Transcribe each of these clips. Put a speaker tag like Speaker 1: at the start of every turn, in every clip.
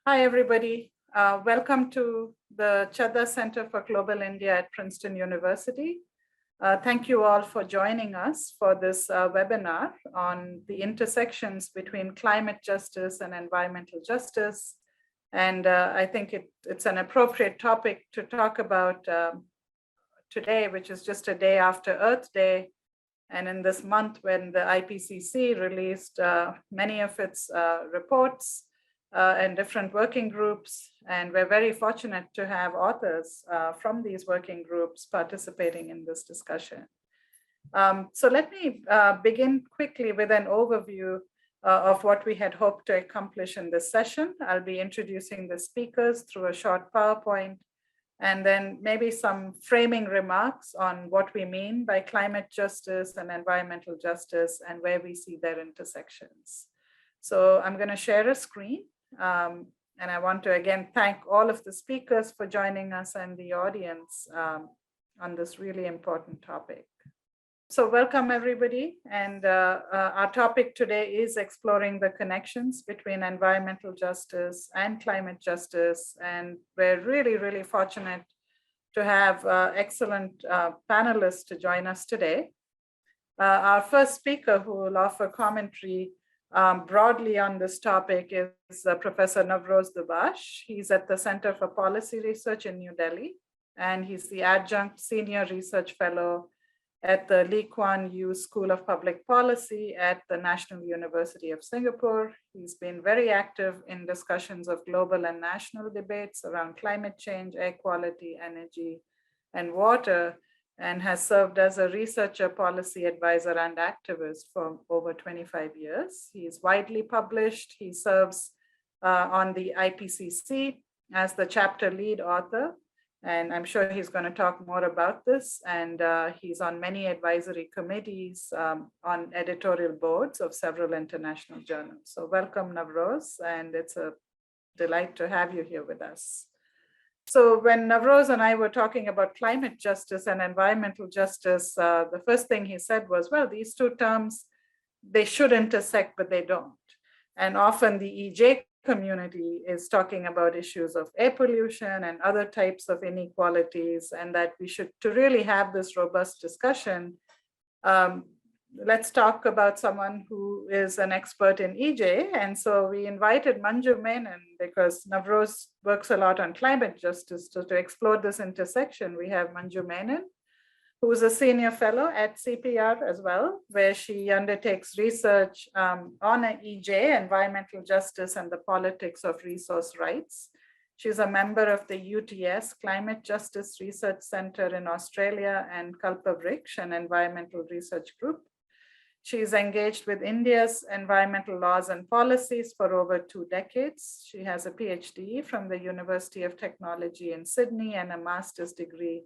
Speaker 1: Hi, everybody. Welcome to the Chadha Center for Global India at Princeton University. Thank you all for joining us for this webinar on the intersections between climate justice and environmental justice. And I think it's an appropriate topic to talk about today, which is just a day after Earth Day. And in this month when the IPCC released many of its reports, and different working groups. And we're very fortunate to have authors from these working groups participating in this discussion. So let me begin quickly with an overview of what we had hoped to accomplish in this session. I'll be introducing the speakers through a short PowerPoint, and then maybe some framing remarks on what we mean by climate justice and environmental justice and where we see their intersections. So I'm going to share a screen. And I want to again thank all of the speakers for joining us and the audience on this really important topic. So welcome everybody. And our topic today is exploring the connections between environmental justice and climate justice. And we're really, really fortunate to have excellent panelists to join us today. Our first speaker who will offer commentary broadly on this topic is Professor Navroz Dubash. He's at the Center for Policy Research in New Delhi, and he's the Adjunct Senior Research Fellow at the Lee Kuan Yew School of Public Policy at the National University of Singapore. He's been very active in discussions of global and national debates around climate change, air quality, energy, and water, and has served as a researcher, policy advisor, and activist for over 25 years. He is widely published. He serves on the IPCC as the chapter lead author, and I'm sure he's going to talk more about this. And he's on many advisory committees on editorial boards of several international journals. So welcome, Navroz, and it's a delight to have you here with us. So when Navroz and I were talking about climate justice and environmental justice, the first thing he said was, well, these two terms, they should intersect, but they don't. And often the EJ community is talking about issues of air pollution and other types of inequalities, and that we should, to really have this robust discussion, let's talk about someone who is an expert in EJ. And so we invited Manju Menon because Navroz works a lot on climate justice. So to explore this intersection, we have Manju Menon, who is a senior fellow at CPR as well, where she undertakes research on EJ, environmental justice and the politics of resource rights. She's a member of the UTS Climate Justice Research Center in Australia and Kalpa Vriksh, an environmental research group. She's engaged with India's environmental laws and policies for over 2 decades. She has a PhD from the University of Technology in Sydney and a master's degree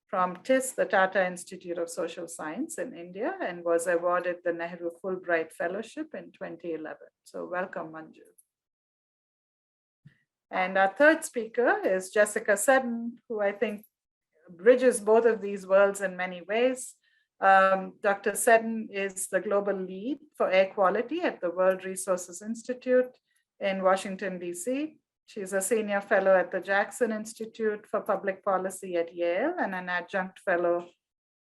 Speaker 1: from TIS, the Tata Institute of Social Science in India, and was awarded the Nehru Fulbright Fellowship in 2011. So welcome, Manju. And our third speaker is Jessica Seddon, who I think bridges both of these worlds in many ways. Dr. Seddon is the global lead for air quality at the World Resources Institute in Washington, DC. She's a senior fellow at the Jackson Institute for Public Policy at Yale and an adjunct fellow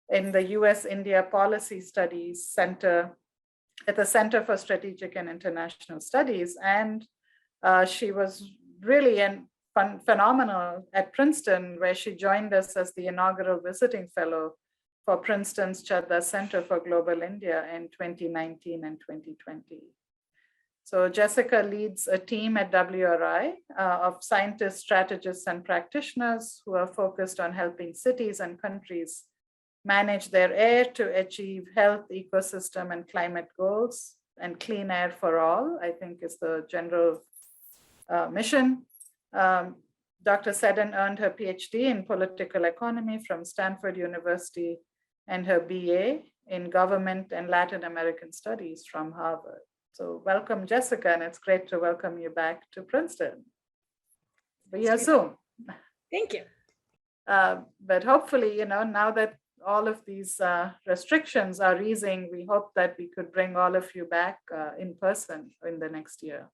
Speaker 1: in the US-India Policy Studies Center at the Center for Strategic and International Studies. And she was really phenomenal at Princeton, where she joined us as the inaugural visiting fellow for Princeton's Chadha Center for Global India in 2019 and 2020. So Jessica leads a team at WRI of scientists, strategists, and practitioners who are focused on helping cities and countries manage their air to achieve health, ecosystem, and climate goals, and clean air for all, I think is the general mission. Dr. Seddon earned her PhD in political economy from Stanford University and her BA in government and Latin American studies from Harvard. So welcome, Jessica, and it's great to welcome you back to Princeton via Zoom.
Speaker 2: Thank you.
Speaker 1: But hopefully, now that all of these restrictions are easing, we hope that we could bring all of you back in person in the next year.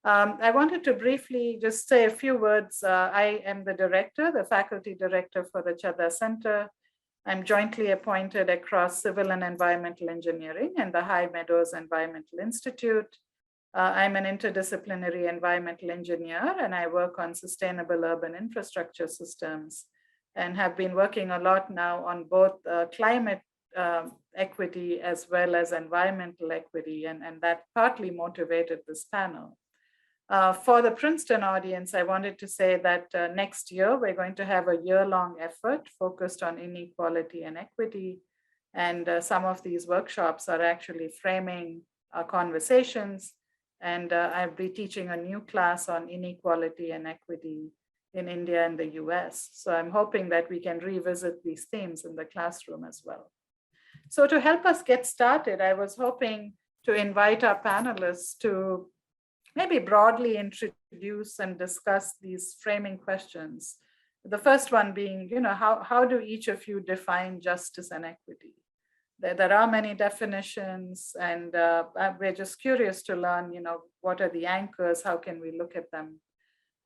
Speaker 1: I wanted to briefly just say a few words. I am the director, the faculty director for the Chadha Center. I'm jointly appointed across civil and environmental engineering and the High Meadows Environmental Institute. I'm an interdisciplinary environmental engineer, and I work on sustainable urban infrastructure systems and have been working a lot now on both climate equity as well as environmental equity, and that partly motivated this panel. For the Princeton audience, I wanted to say that next year, we're going to have a year-long effort focused on inequality and equity. And some of these workshops are actually framing conversations. And I'll be teaching a new class on inequality and equity in India and the US. So I'm hoping that we can revisit these themes in the classroom as well. So to help us get started, I was hoping to invite our panelists to maybe broadly introduce and discuss these framing questions. The first one being, how do each of you define justice and equity? There are many definitions, and we're just curious to learn, what are the anchors? How can we look at them?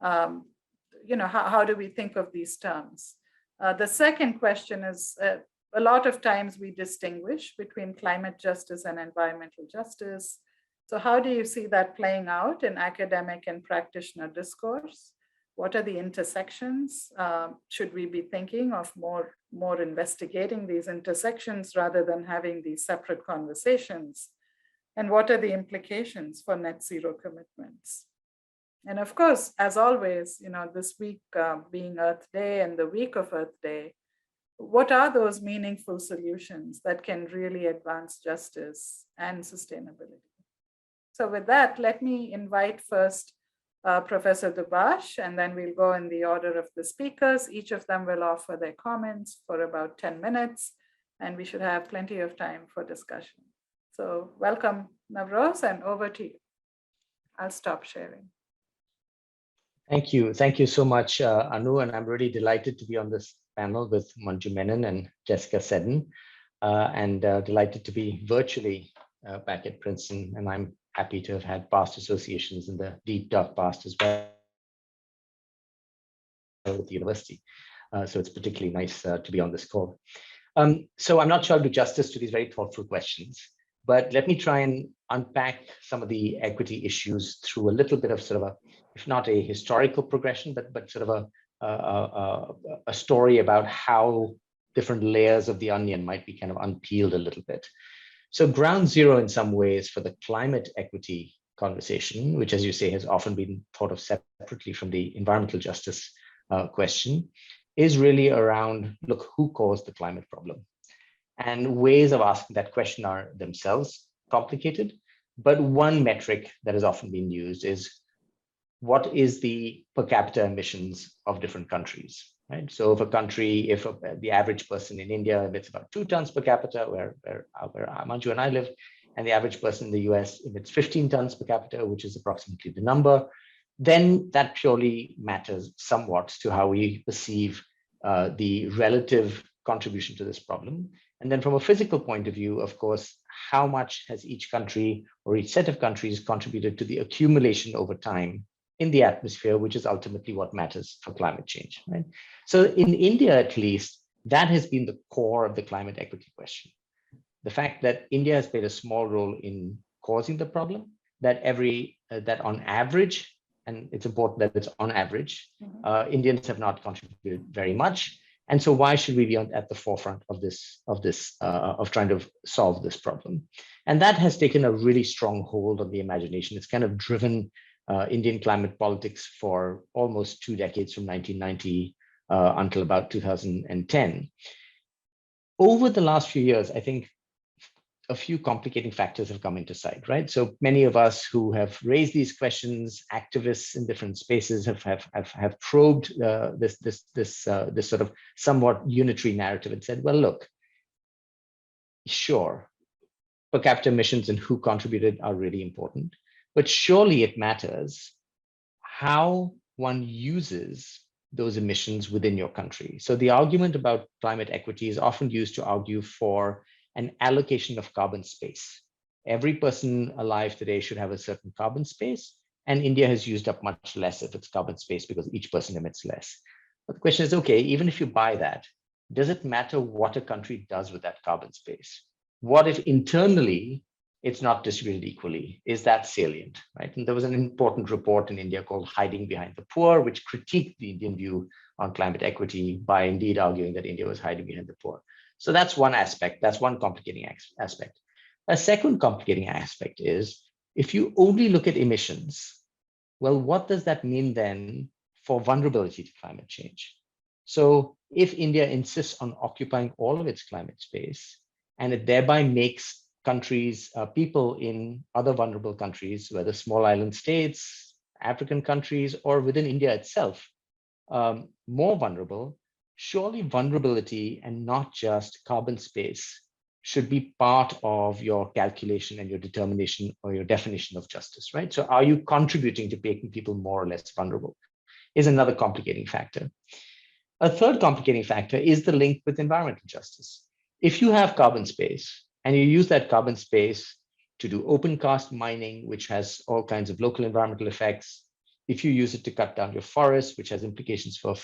Speaker 1: How do we think of these terms? The second question is, a lot of times we distinguish between climate justice and environmental justice. So how do you see that playing out in academic and practitioner discourse? What are the intersections? Should we be thinking of more investigating these intersections rather than having these separate conversations? And what are the implications for net zero commitments? And of course, as always, this week being Earth Day and the week of Earth Day, what are those meaningful solutions that can really advance justice and sustainability? So with that, let me invite first Professor Dubash, and then we'll go in the order of the speakers. Each of them will offer their comments for about 10 minutes, and we should have plenty of time for discussion. So welcome, Navroz, and over to you. I'll stop sharing.
Speaker 2: Thank you. Thank you so much, Anu, and I'm really delighted to be on this panel with Manju Menon and Jessica Seddon, and delighted to be virtually back at Princeton, and I'm happy to have had past associations in the deep, dark past as well with the university. So it's particularly nice to be on this call. So I'm not sure I'll do justice to these very thoughtful questions, but let me try and unpack some of the equity issues through a little bit of sort of if not a historical progression, but sort of a story about how different layers of the onion might be kind of unpeeled a little bit. So ground zero in some ways for the climate equity conversation, which, as you say, has often been thought of separately from the environmental justice question, is really around, look, who caused the climate problem? And ways of asking that question are themselves complicated, but one metric that has often been used is what is the per capita emissions of different countries? Right. So if the average person in India emits about 2 tons per capita, where Manju and I live, and the average person in the US emits 15 tons per capita, which is approximately the number, then that purely matters somewhat to how we perceive the relative contribution to this problem. And then from a physical point of view, of course, how much has each country or each set of countries contributed to the accumulation over time in the atmosphere, which is ultimately what matters for climate change, right? So in India, at least, that has been the core of the climate equity question. The fact that India has played a small role in causing the problem, that on average, and it's important that it's on average, Indians have not contributed very much. And so why should we be at the forefront of of trying to solve this problem? And that has taken a really strong hold on the imagination. It's kind of driven Indian climate politics for almost 2 decades, from 1990 until about 2010. Over the last few years, I think a few complicating factors have come into sight, right? So many of us who have raised these questions, activists in different spaces, have probed this sort of somewhat unitary narrative and said, well, look, sure, per capita emissions and who contributed are really important, but surely it matters how one uses those emissions within your country. So the argument about climate equity is often used to argue for an allocation of carbon space. Every person alive today should have a certain carbon space, and India has used up much less of its carbon space because each person emits less. But the question is, okay, even if you buy that, does it matter what a country does with that carbon space? What if internally it's not distributed equally? Is that salient, right? And there was an important report in India called Hiding Behind the Poor, which critiqued the Indian view on climate equity by indeed arguing that India was hiding behind the poor. So that's one aspect, that's one complicating aspect. A second complicating aspect is, if you only look at emissions, well, what does that mean then for vulnerability to climate change? So if India insists on occupying all of its climate space, and it thereby makes countries, people in other vulnerable countries, whether small island states, African countries, or within India itself, more vulnerable, surely vulnerability and not just carbon space should be part of your calculation and your determination or your definition of justice, right? So are you contributing to making people more or less vulnerable is another complicating factor. A third complicating factor is the link with environmental justice. If you have carbon space and you use that carbon space to do open cast mining, which has all kinds of local environmental effects, if you use it to cut down your forests, which has implications for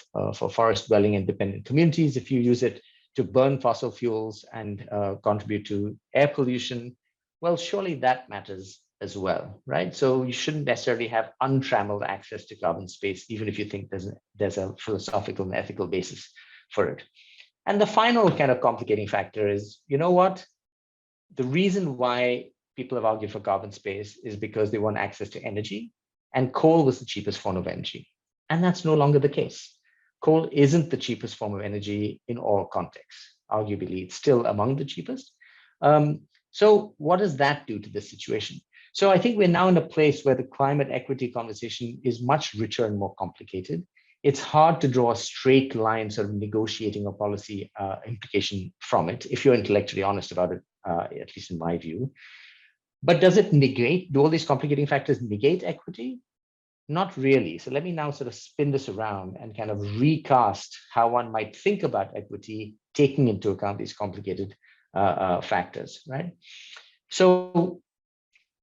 Speaker 2: forest dwelling and dependent communities, if you use it to burn fossil fuels and contribute to air pollution, well, surely that matters as well, right? So you shouldn't necessarily have untrammeled access to carbon space, even if you think there's a philosophical and ethical basis for it. And the final kind of complicating factor is, you know what? The reason why people have argued for carbon space is because they want access to energy, and coal was the cheapest form of energy. And that's no longer the case. Coal isn't the cheapest form of energy in all contexts. Arguably, it's still among the cheapest. So what does that do to this situation? So I think we're now in a place where the climate equity conversation is much richer and more complicated. It's hard to draw a straight line sort of negotiating a policy implication from it, if you're intellectually honest about it, at least in my view. But does it negate, do all these complicating factors negate equity? Not really. So let me now sort of spin this around and kind of recast how one might think about equity, taking into account these complicated factors, right? So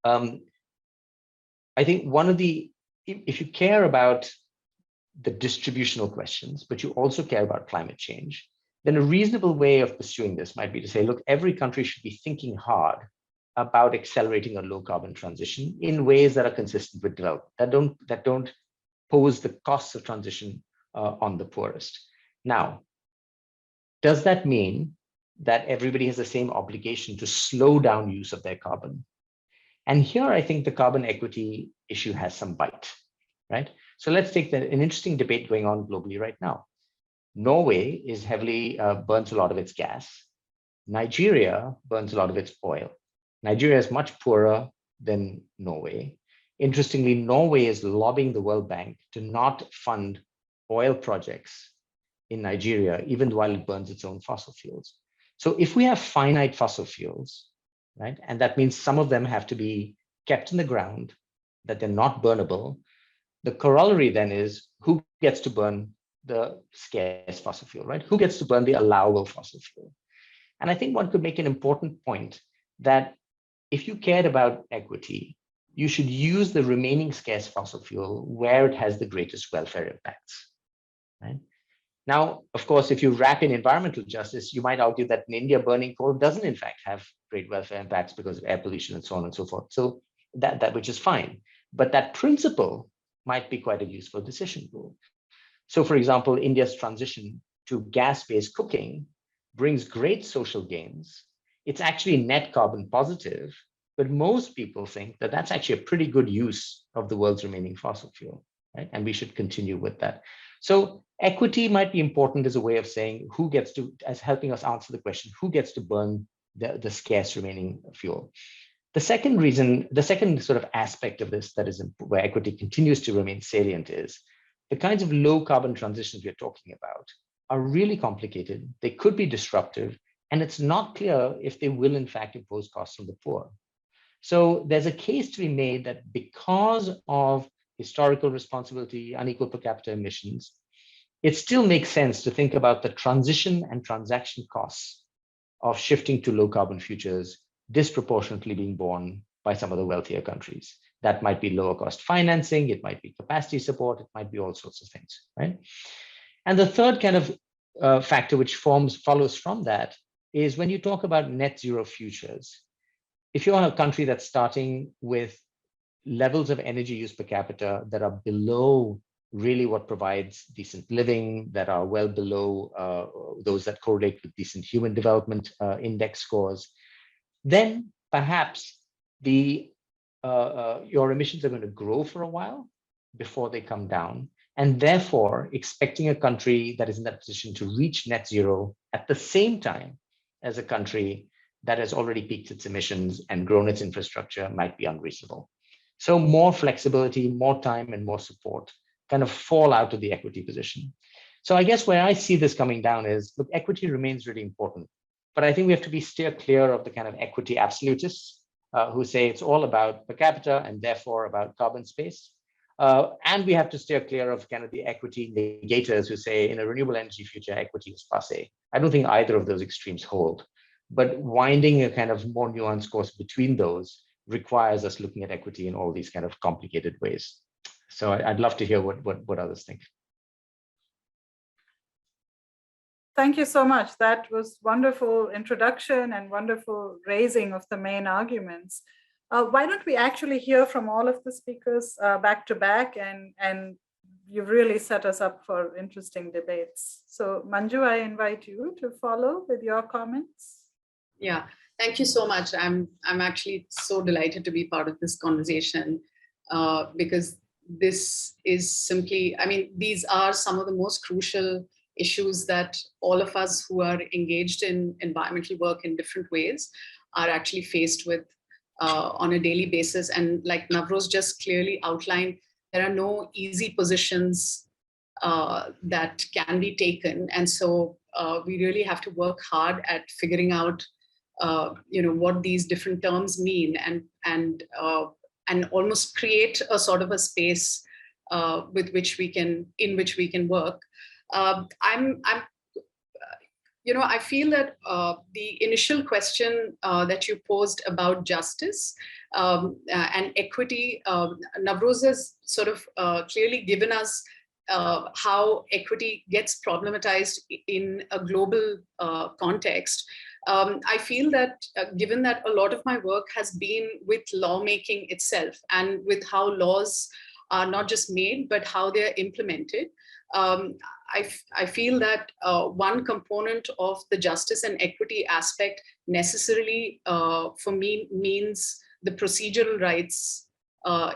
Speaker 2: I think one of the, if you care about the distributional questions, but you also care about climate change, then a reasonable way of pursuing this might be to say, look, every country should be thinking hard about accelerating a low carbon transition in ways that are consistent with development, that don't pose the costs of transition on the poorest. Now, does that mean that everybody has the same obligation to slow down use of their carbon? And here, I think the carbon equity issue has some bite, right? So let's take an interesting debate going on globally right now. Norway is heavily, burns a lot of its gas. Nigeria burns a lot of its oil. Nigeria is much poorer than Norway. Interestingly, Norway is lobbying the World Bank to not fund oil projects in Nigeria, even while it burns its own fossil fuels. So if we have finite fossil fuels, right, and that means some of them have to be kept in the ground, that they're not burnable, the corollary then is who gets to burn the scarce fossil fuel, right? Who gets to burn the allowable fossil fuel? And I think one could make an important point that if you cared about equity, you should use the remaining scarce fossil fuel where it has the greatest welfare impacts, right? Now, of course, if you wrap in environmental justice, you might argue that in India, burning coal doesn't in fact have great welfare impacts because of air pollution and so on and so forth. So that which is fine. But that principle might be quite a useful decision rule. So for example, India's transition to gas-based cooking brings great social gains. It's actually net carbon positive, but most people think that that's actually a pretty good use of the world's remaining fossil fuel, right? And we should continue with that. So equity might be important as a way of saying who gets to, as helping us answer the question, who gets to burn the scarce remaining fuel. The second reason, the second sort of aspect of this that is where equity continues to remain salient is the kinds of low carbon transitions we're talking about are really complicated. They could be disruptive, and it's not clear if they will in fact impose costs on the poor. So there's a case to be made that because of historical responsibility, unequal per capita emissions, it still makes sense to think about the transition and transaction costs of shifting to low carbon futures disproportionately being borne by some of the wealthier countries. That might be lower cost financing, it might be capacity support, it might be all sorts of things, right? And the third kind of factor which follows from that is when you talk about net zero futures. If you're a country that's starting with levels of energy use per capita that are below really what provides decent living, that are well below those that correlate with decent human development index scores, then perhaps your emissions are going to grow for a while before they come down. And therefore, expecting a country that is in that position to reach net zero at the same time as a country that has already peaked its emissions and grown its infrastructure might be unreasonable. So more flexibility, more time, and more support kind of fall out of the equity position. So I guess where I see this coming down is, look, equity remains really important, but I think we have to steer clear of the kind of equity absolutists who say it's all about per capita and therefore about carbon space. And we have to steer clear of kind of the equity negators who say in a renewable energy future, equity is passé. I don't think either of those extremes hold, but winding a kind of more nuanced course between those requires us looking at equity in all these kind of complicated ways. So I'd love to hear what others think.
Speaker 1: Thank you so much. That was wonderful introduction and wonderful raising of the main arguments. Why don't we actually hear from all of the speakers back to back, and you've really set us up for interesting debates. So Manju, I invite you to follow with your comments.
Speaker 3: Yeah, thank you so much. I'm actually so delighted to be part of this conversation because this is simply, I mean, these are some of the most crucial issues that all of us who are engaged in environmental work in different ways are actually faced with on a daily basis. And like Navroz just clearly outlined, there are no easy positions that can be taken. And so we really have to work hard at figuring out what these different terms mean and almost create a sort of a space in which we can work. I feel that the initial question that you posed about justice and equity, Navroz has sort of clearly given us how equity gets problematized in a global context. I feel that given that a lot of my work has been with lawmaking itself and with how laws are not just made, but how they're implemented, I feel that one component of the justice and equity aspect necessarily for me means the procedural rights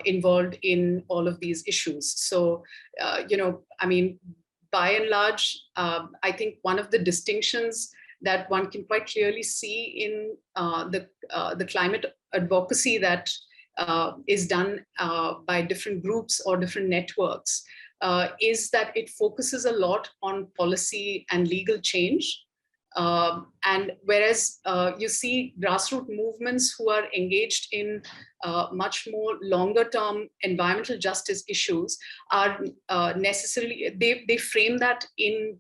Speaker 3: involved in all of these issues. So, I mean, by and large, I think one of the distinctions that one can quite clearly see in the climate advocacy that is done by different groups or different networks is that it focuses a lot on policy and legal change. And whereas you see grassroots movements who are engaged in much more longer term environmental justice issues are necessarily, they frame that in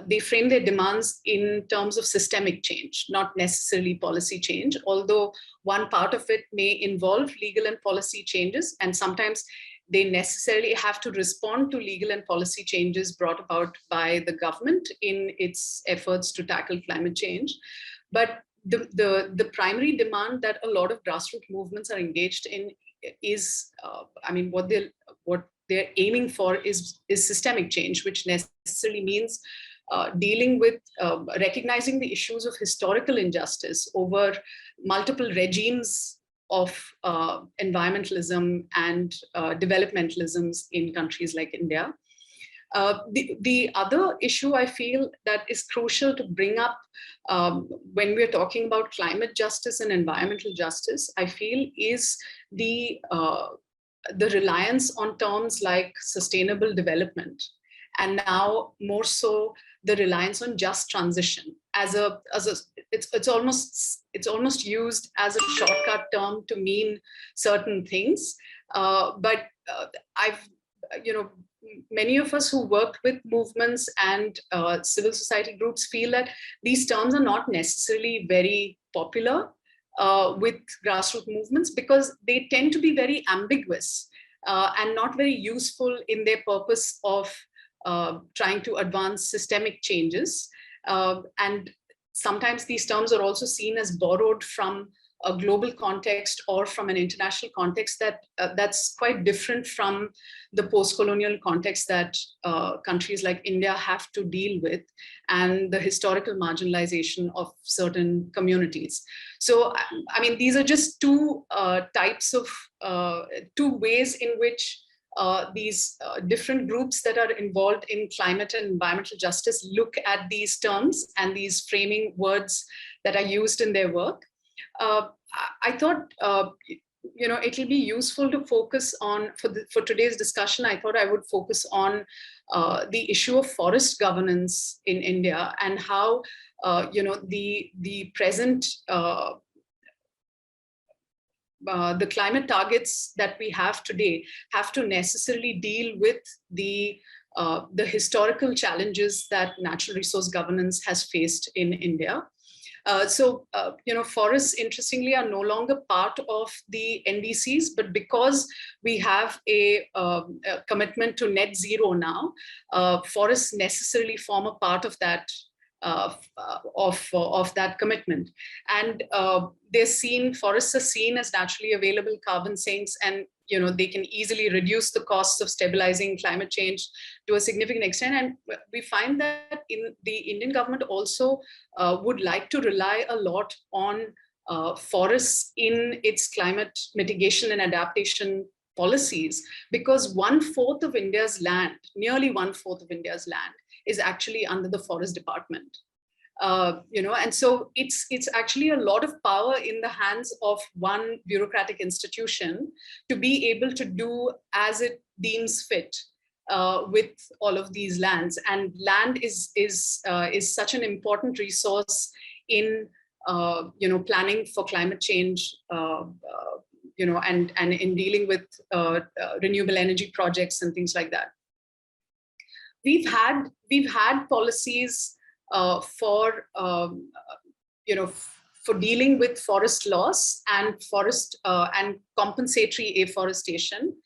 Speaker 3: they frame their demands in terms of systemic change, not necessarily policy change, although one part of it may involve legal and policy changes, and sometimes they necessarily have to respond to legal and policy changes brought about by the government in its efforts to tackle climate change. But the primary demand that a lot of grassroots movements are engaged in is, what they're aiming for is systemic change, which necessarily means dealing with recognizing the issues of historical injustice over multiple regimes of environmentalism and developmentalisms in countries like India. The other issue I feel that is crucial to bring up when we're talking about climate justice and environmental justice, I feel is the reliance on terms like sustainable development, and now more so the reliance on just transition it's almost used as a shortcut term to mean certain things. But many of us who worked with movements and civil society groups feel that these terms are not necessarily very popular with grassroots movements because they tend to be very ambiguous and not very useful in their purpose of trying to advance systemic changes. And sometimes these terms are also seen as borrowed from a global context or from an international context that's quite different from the post-colonial context that countries like India have to deal with, and the historical marginalization of certain communities. So, I mean, these are just two types of, two ways in which these different groups that are involved in climate and environmental justice look at these terms and these framing words that are used in their work. I thought, it'll be useful to focus on, for today's discussion, I thought I would focus on the issue of forest governance in India and how, the present, the climate targets that we have today have to necessarily deal with the historical challenges that natural resource governance has faced in India. Forests, interestingly, are no longer part of the NDCs, but because we have a commitment to net zero now, forests necessarily form a part of that of that commitment. And forests are seen as naturally available carbon sinks, and they can easily reduce the costs of stabilizing climate change to a significant extent. And we find that the Indian government also would like to rely a lot on forests in its climate mitigation and adaptation policies, because 1/4 of India's land, nearly 1/4 of India's land, is actually under the Forest Department. And so it's actually a lot of power in the hands of one bureaucratic institution to be able to do as it deems fit with all of these lands. And land is such an important resource in planning for climate change, and in dealing with renewable energy projects and things like that. We've had policies for dealing with forest loss and forest and compensatory afforestation,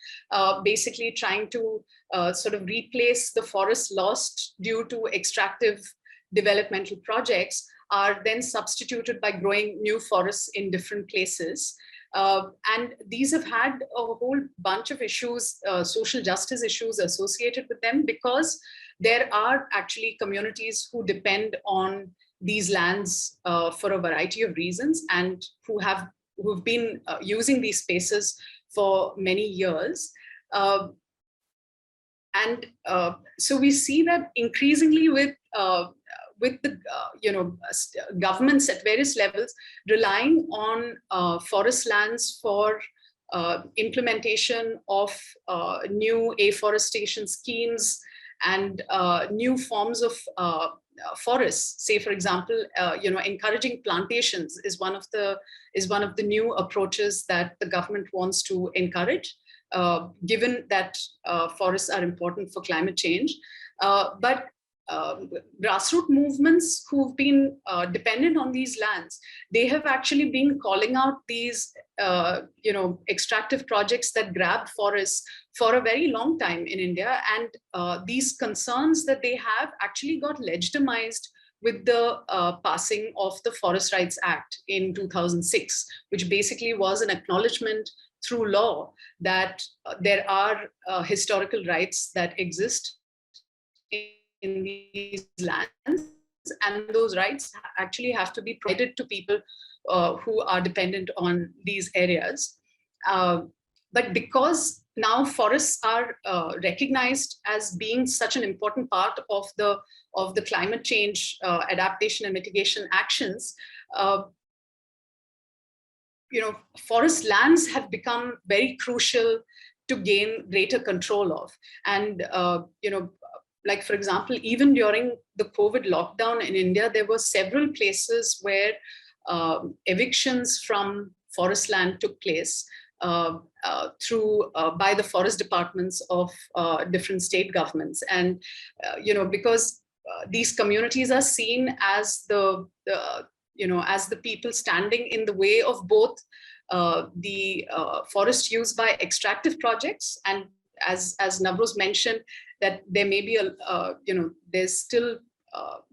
Speaker 3: basically trying to sort of replace the forest lost due to extractive developmental projects, are then substituted by growing new forests in different places. And these have had a whole bunch of issues, social justice issues associated with them, because there are actually communities who depend on these lands for a variety of reasons, and who've been using these spaces for many years. So we see that increasingly with the governments at various levels relying on forest lands for implementation of new afforestation schemes and new forms of forests. Say, for example, encouraging plantations is one of the new approaches that the government wants to encourage, given that forests are important for climate change. But grassroots movements who've been dependent on these lands, they have actually been calling out these extractive projects that grab forests for a very long time in India. And these concerns that they have actually got legitimized with the passing of the Forest Rights Act in 2006, which basically was an acknowledgement through law that there are historical rights that exist in these lands, and those rights actually have to be provided to people who are dependent on these areas. But because now forests are recognized as being such an important part of the climate change adaptation and mitigation actions, forest lands have become very crucial to gain greater control of. And like, for example, even during the COVID lockdown in India, there were several places where evictions from forest land took place by the forest departments of different state governments. And because these communities are seen as the as the people standing in the way of both the forest use by extractive projects, and as Navroz mentioned, that there may be there's still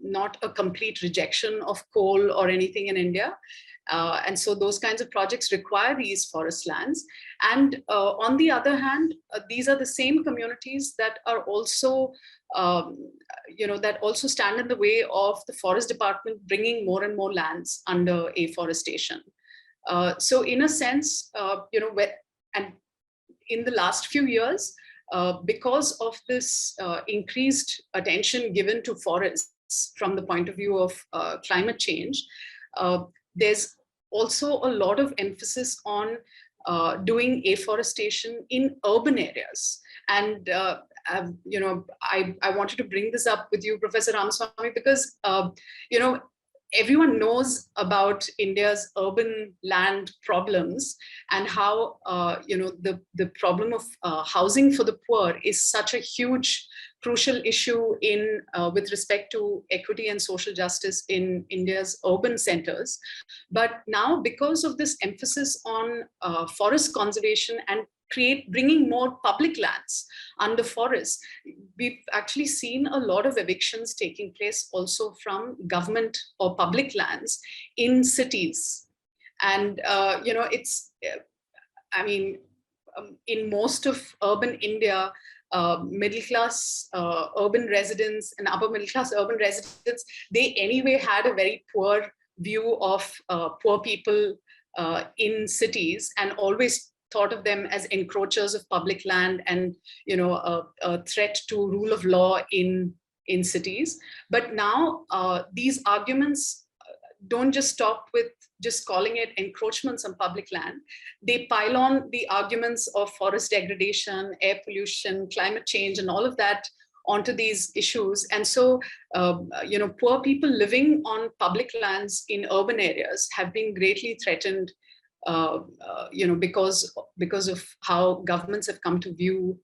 Speaker 3: not a complete rejection of coal or anything in India. And so those kinds of projects require these forest lands. And on the other hand, these are the same communities that are also, that also stand in the way of the forest department bringing more and more lands under afforestation. So in a sense, and in the last few years, because of this increased attention given to forests from the point of view of climate change, there's also a lot of emphasis on doing afforestation in urban areas. And I wanted to bring this up with you, Professor Ramaswamy, because everyone knows about India's urban land problems, and how the problem of housing for the poor is such a huge, crucial issue in with respect to equity and social justice in India's urban centers. But now, because of this emphasis on forest conservation and bringing more public lands under forests, we've actually seen a lot of evictions taking place also from government or public lands in cities. And in most of urban India, middle class urban residents and upper middle class urban residents, they anyway had a very poor view of poor people in cities, and always thought of them as encroachers of public land and a threat to rule of law in cities. But now these arguments don't just stop with just calling it encroachments on public land. They pile on the arguments of forest degradation, air pollution, climate change, and all of that onto these issues. And so poor people living on public lands in urban areas have been greatly threatened because of how governments have come to view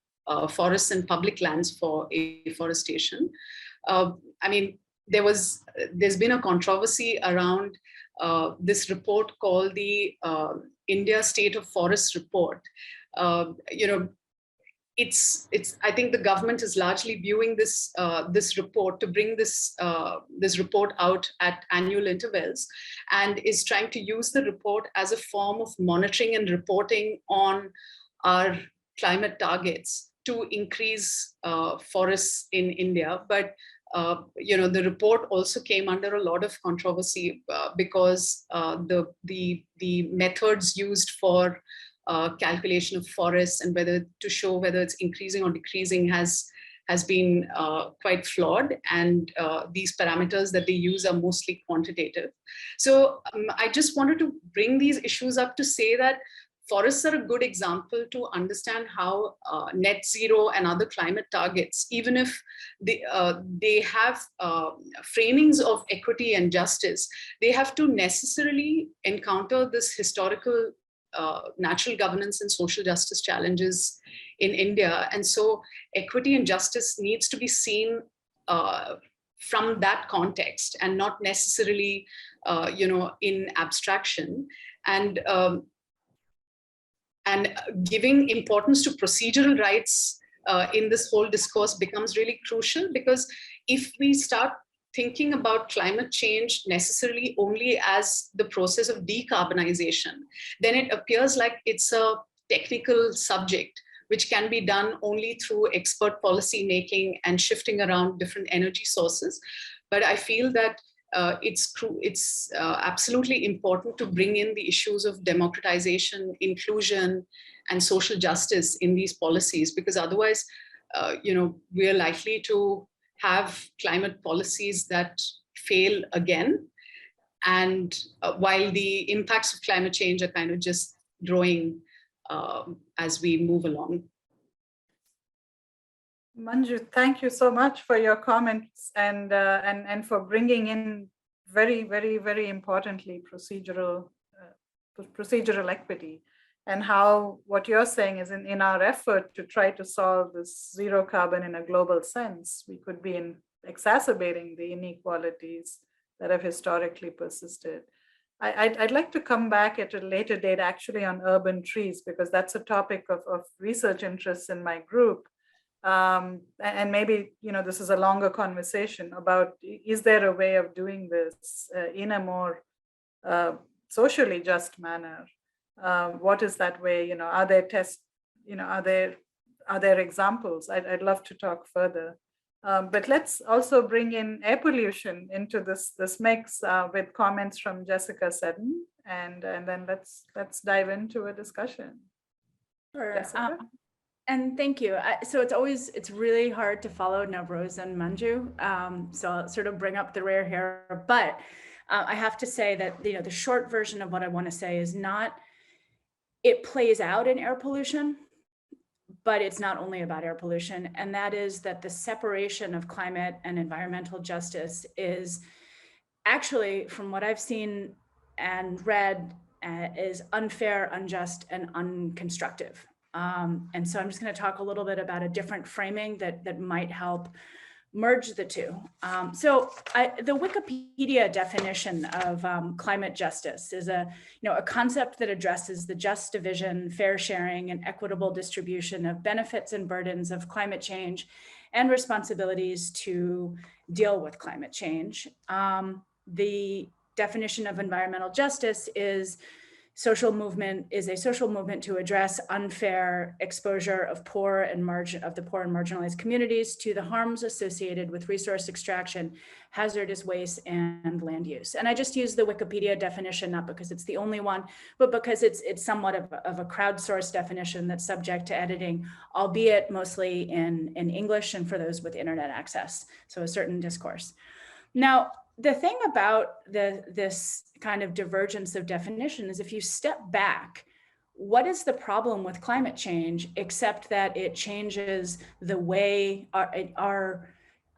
Speaker 3: forests and public lands for afforestation. There's been a controversy around this report called the India State of Forests Report. I think the government is largely viewing this report to bring this report out at annual intervals, and is trying to use the report as a form of monitoring and reporting on our climate targets to increase forests in India. But the report also came under a lot of controversy because the methods used for calculation of forests and to show whether it's increasing or decreasing has been quite flawed, and these parameters that they use are mostly quantitative. So I just wanted to bring these issues up to say that forests are a good example to understand how net zero and other climate targets, even if they have framings of equity and justice, they have to necessarily encounter this historical natural governance and social justice challenges in India. And so equity and justice needs to be seen from that context, and not necessarily in abstraction. And giving importance to procedural rights in this whole discourse becomes really crucial, because if we start thinking about climate change necessarily only as the process of decarbonization, then it appears like it's a technical subject which can be done only through expert policy making and shifting around different energy sources. But I feel that it's absolutely important to bring in the issues of democratization, inclusion, and social justice in these policies, because otherwise, we are likely to have climate policies that fail again. And while the impacts of climate change are kind of just growing as we move along.
Speaker 1: Manju, thank you so much for your comments and for bringing in very, very, very importantly procedural equity, and how what you're saying is in our effort to try to solve this zero carbon in a global sense, we could be exacerbating the inequalities that have historically persisted. I'd like to come back at a later date actually on urban trees, because that's a topic of research interests in my group. And maybe, this is a longer conversation about, is there a way of doing this in a more socially just manner? What is that way? Are there tests? Are there examples? I'd love to talk further. But let's also bring in air pollution into this mix with comments from Jessica Seddon, and then let's dive into a discussion.
Speaker 4: Sure.
Speaker 1: Jessica?
Speaker 4: And thank you. So it's really hard to follow Navroz and Manju. So I'll sort of bring up the rare here, but I have to say that the short version of what I want to say is not, it plays out in air pollution, but it's not only about air pollution. And that is that the separation of climate and environmental justice is actually, from what I've seen and read, is unfair, unjust, and unconstructive. And so I'm just going to talk a little bit about a different framing that might help merge the two. So the Wikipedia definition of climate justice is a concept that addresses the just division, fair sharing, and equitable distribution of benefits and burdens of climate change and responsibilities to deal with climate change. The definition of environmental justice is a social movement to address unfair exposure of the poor and marginalized communities to the harms associated with resource extraction, hazardous waste, and land use. And I just use the Wikipedia definition, not because it's the only one, but because it's somewhat of a crowdsourced definition that's subject to editing, albeit mostly in English and for those with internet access, so a certain discourse. Now, the thing about this kind of divergence of definition is, if you step back, what is the problem with climate change, except that it changes the way our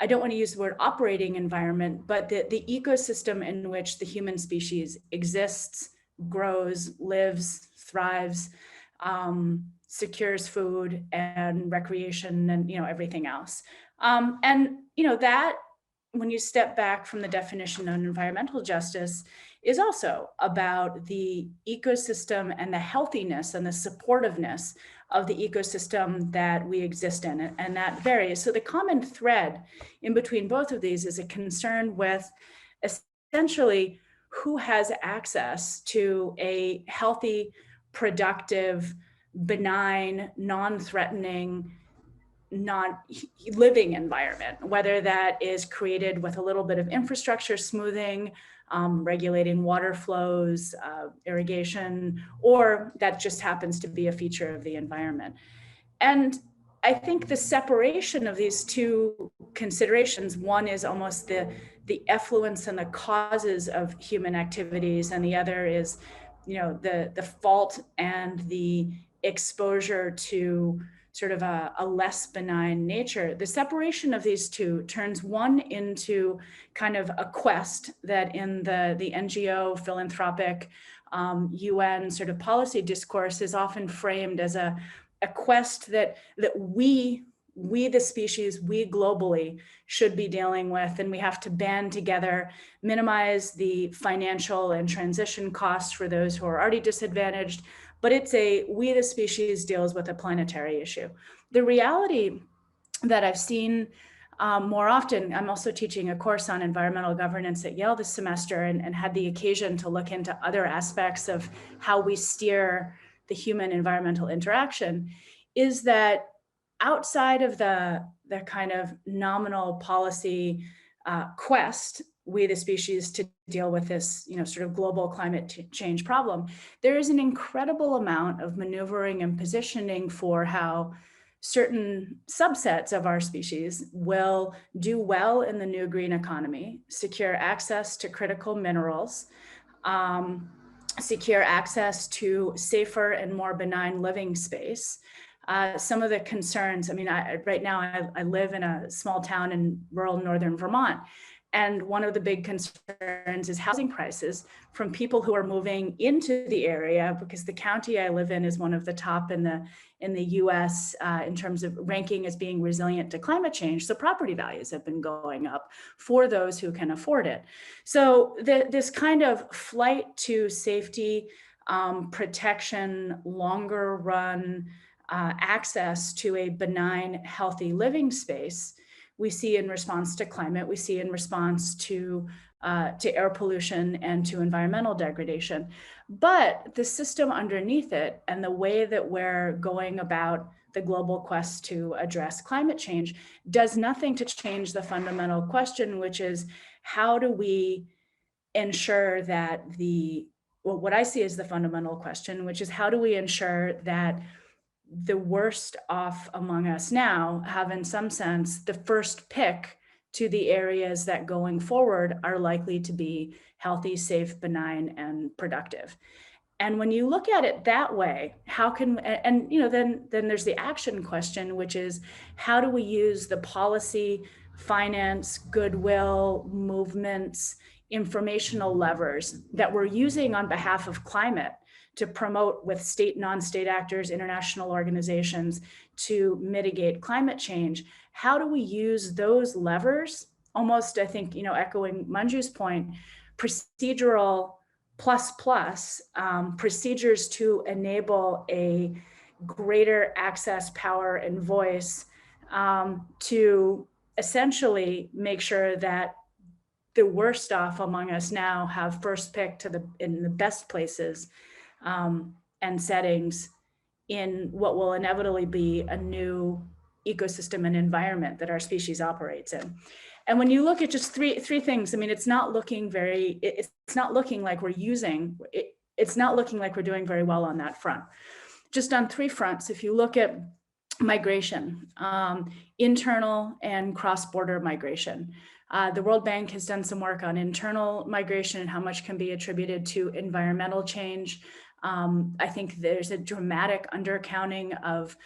Speaker 4: I don't want to use the word operating environment, but the ecosystem in which the human species exists, grows, lives, thrives, secures food and recreation and everything else. And that, when you step back from the definition of environmental justice, is also about the ecosystem and the healthiness and the supportiveness of the ecosystem that we exist in, and that varies. So the common thread in between both of these is a concern with essentially who has access to a healthy, productive, benign, non-threatening, non-living environment, whether that is created with a little bit of infrastructure smoothing, regulating water flows, irrigation, or that just happens to be a feature of the environment. And I think the separation of these two considerations, one is almost the effluence and the causes of human activities, and the other is, the fault and the exposure to sort of a less benign nature. The separation of these two turns one into kind of a quest that in the NGO philanthropic UN sort of policy discourse is often framed as a quest that we the species, we globally should be dealing with, and we have to band together, minimize the financial and transition costs for those who are already disadvantaged, but it's we the species deals with a planetary issue. The reality that I've seen more often, I'm also teaching a course on environmental governance at Yale this semester, and had the occasion to look into other aspects of how we steer the human environmental interaction, is that outside of the kind of nominal policy quest, we the species, to deal with this, sort of global climate change problem, there is an incredible amount of maneuvering and positioning for how certain subsets of our species will do well in the new green economy, secure access to critical minerals, secure access to safer and more benign living space. Some of the concerns, right now I live in a small town in rural northern Vermont, And one of the big concerns is housing prices from people who are moving into the area, because the county I live in is one of the top in the US in terms of ranking as being resilient to climate change. So property values have been going up for those who can afford it. So this kind of flight to safety, protection, longer run access to a benign, healthy living space, we see in response to climate, we see in response to air pollution and to environmental degradation. But the system underneath it and the way that we're going about the global quest to address climate change does nothing to change the fundamental question, which is how do we ensure that what I see as the fundamental question, which is how do we ensure that the worst off among us now have, in some sense, the first pick to the areas that going forward are likely to be healthy, safe, benign, and productive. And when you look at it that way, how can, and then there's the action question, which is how do we use the policy, finance, goodwill, movements, informational levers that we're using on behalf of climate to promote with state, non-state actors, international organizations to mitigate climate change? How do we use those levers? Almost, I think, echoing Manju's point, procedural plus procedures to enable a greater access, power, and voice to essentially make sure that the worst off among us now have first pick in the best places and settings in what will inevitably be a new ecosystem and environment that our species operates in. And when you look at just three things, I mean, it's not looking like we're it's not looking like we're doing very well on that front. Just on three fronts, if you look at migration, internal and cross-border migration. The World Bank has done some work on internal migration and how much can be attributed to environmental change. I think there's a dramatic undercounting of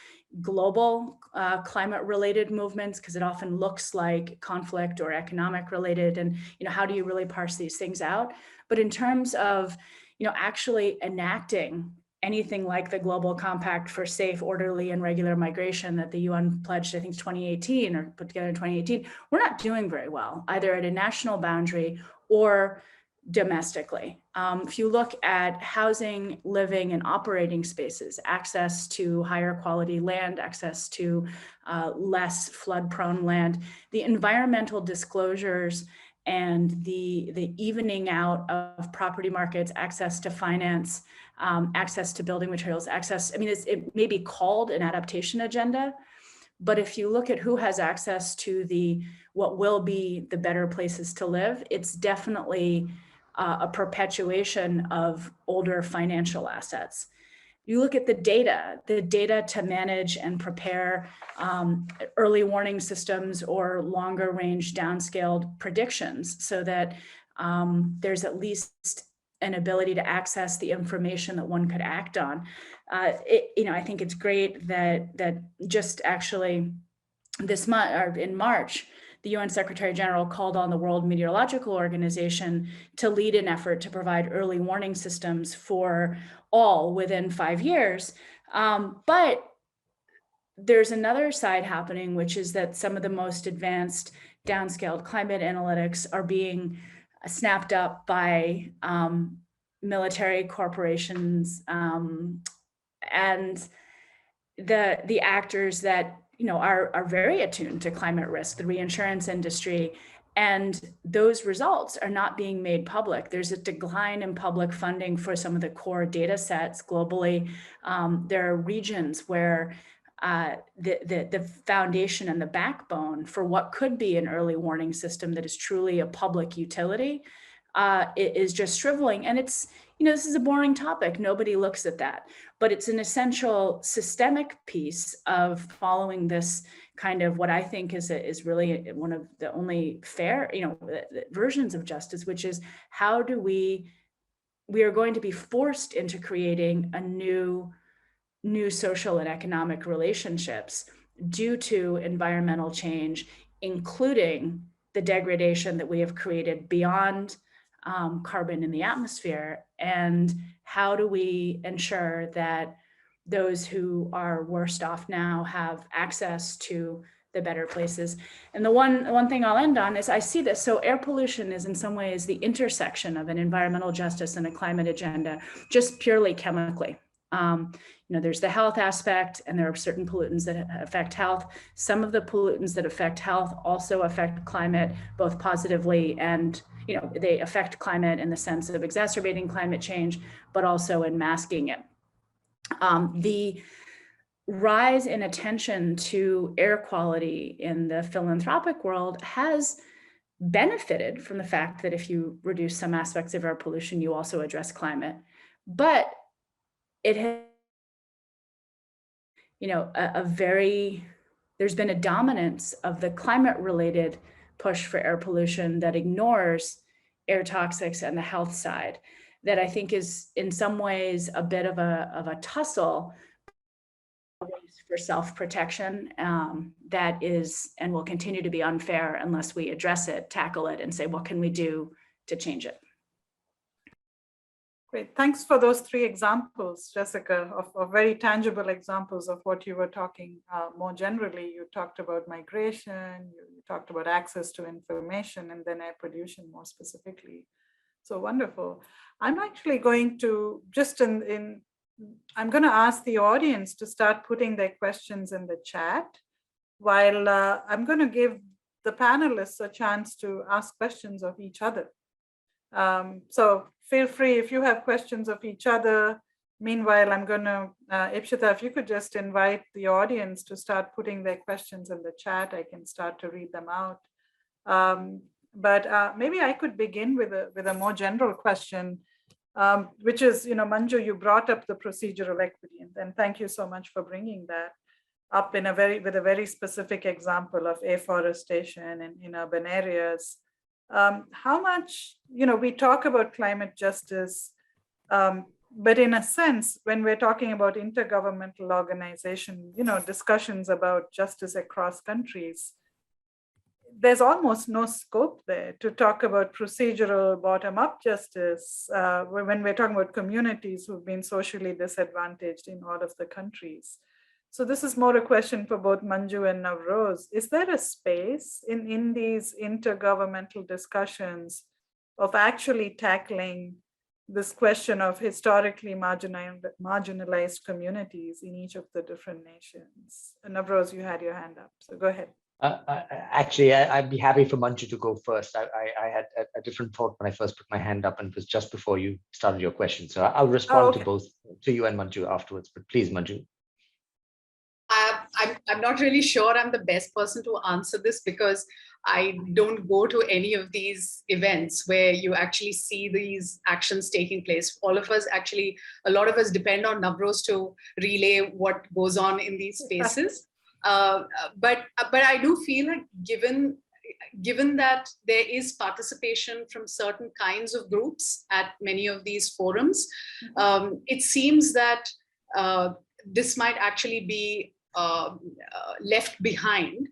Speaker 4: global climate-related movements because it often looks like conflict or economic-related, and how do you really parse these things out? But in terms of actually enacting anything like the Global Compact for Safe, Orderly, and Regular Migration that the UN pledged, I think 2018 or put together in 2018, we're not doing very well, either at a national boundary or domestically. If you look at housing, living, and operating spaces, access to higher quality land, access to less flood-prone land, the environmental disclosures and the evening out of property markets, access to finance, access to building materials, it may be called an adaptation agenda, but if you look at who has access to what will be the better places to live, it's definitely a perpetuation of older financial assets. You look at the data to manage and prepare early warning systems or longer range downscaled predictions so that there's at least an ability to access the information that one could act on. I think it's great that just actually this month or in March, the UN Secretary General called on the World Meteorological Organization to lead an effort to provide early warning systems for all within 5 years. But there's another side happening, which is that some of the most advanced downscaled climate analytics are being snapped up by military corporations and the actors that are very attuned to climate risk, the reinsurance industry, and those results are not being made public. There's a decline in public funding for some of the core data sets globally. There are regions where the foundation and the backbone for what could be an early warning system that is truly a public utility is just shriveling. And it's, this is a boring topic. Nobody looks at that, but it's an essential systemic piece of following this kind of what I think is really one of the only fair, versions of justice, which is how do we are going to be forced into creating a new social and economic relationships due to environmental change, including the degradation that we have created beyond carbon in the atmosphere, and how do we ensure that those who are worst off now have access to the better places. And the one thing I'll end on is I see this. So air pollution is in some ways the intersection of an environmental justice and a climate agenda, just purely chemically. There's the health aspect, and there are certain pollutants that affect health. Some of the pollutants that affect health also affect climate, both positively and, they affect climate in the sense of exacerbating climate change, but also in masking it. The rise in attention to air quality in the philanthropic world has benefited from the fact that if you reduce some aspects of air pollution, you also address climate. But it has, there's been a dominance of the climate-related push for air pollution that ignores air toxics and the health side, that I think is in some ways a bit of a tussle for self-protection that is and will continue to be unfair unless we address it, tackle it, and say, what can we do to change it?
Speaker 1: Great, thanks for those 3 examples, Jessica, of very tangible examples of what you were talking more generally. You talked about migration, you talked about access to information, and then air pollution more specifically. So wonderful. I'm actually going to just I'm going to ask the audience to start putting their questions in the chat, while I'm going to give the panelists a chance to ask questions of each other. So feel free if you have questions of each other. Meanwhile, I'm going to, Ipshita, if you could just invite the audience to start putting their questions in the chat, I can start to read them out. But maybe I could begin with a more general question, which is, Manju, you brought up the procedural equity, and thank you so much for bringing that up with a very specific example of afforestation in urban areas. How much, we talk about climate justice, but in a sense, when we're talking about intergovernmental organization, discussions about justice across countries, there's almost no scope there to talk about procedural bottom-up justice when we're talking about communities who've been socially disadvantaged in all of the countries. So this is more a question for both Manju and Navroz. Is there a space in these intergovernmental discussions of actually tackling this question of historically marginalized communities in each of the different nations? And Navroz, you had your hand up, so go ahead.
Speaker 2: Actually, I'd be happy for Manju to go first. I had a different thought when I first put my hand up, and it was just before you started your question. So I'll respond to both, to you and Manju afterwards, but please, Manju.
Speaker 3: I'm not really sure I'm the best person to answer this, because I don't go to any of these events where you actually see these actions taking place. All of us actually, a lot of us depend on Navroz to relay what goes on in these spaces. But I do feel like given that there is participation from certain kinds of groups at many of these forums, it seems that this might actually be left behind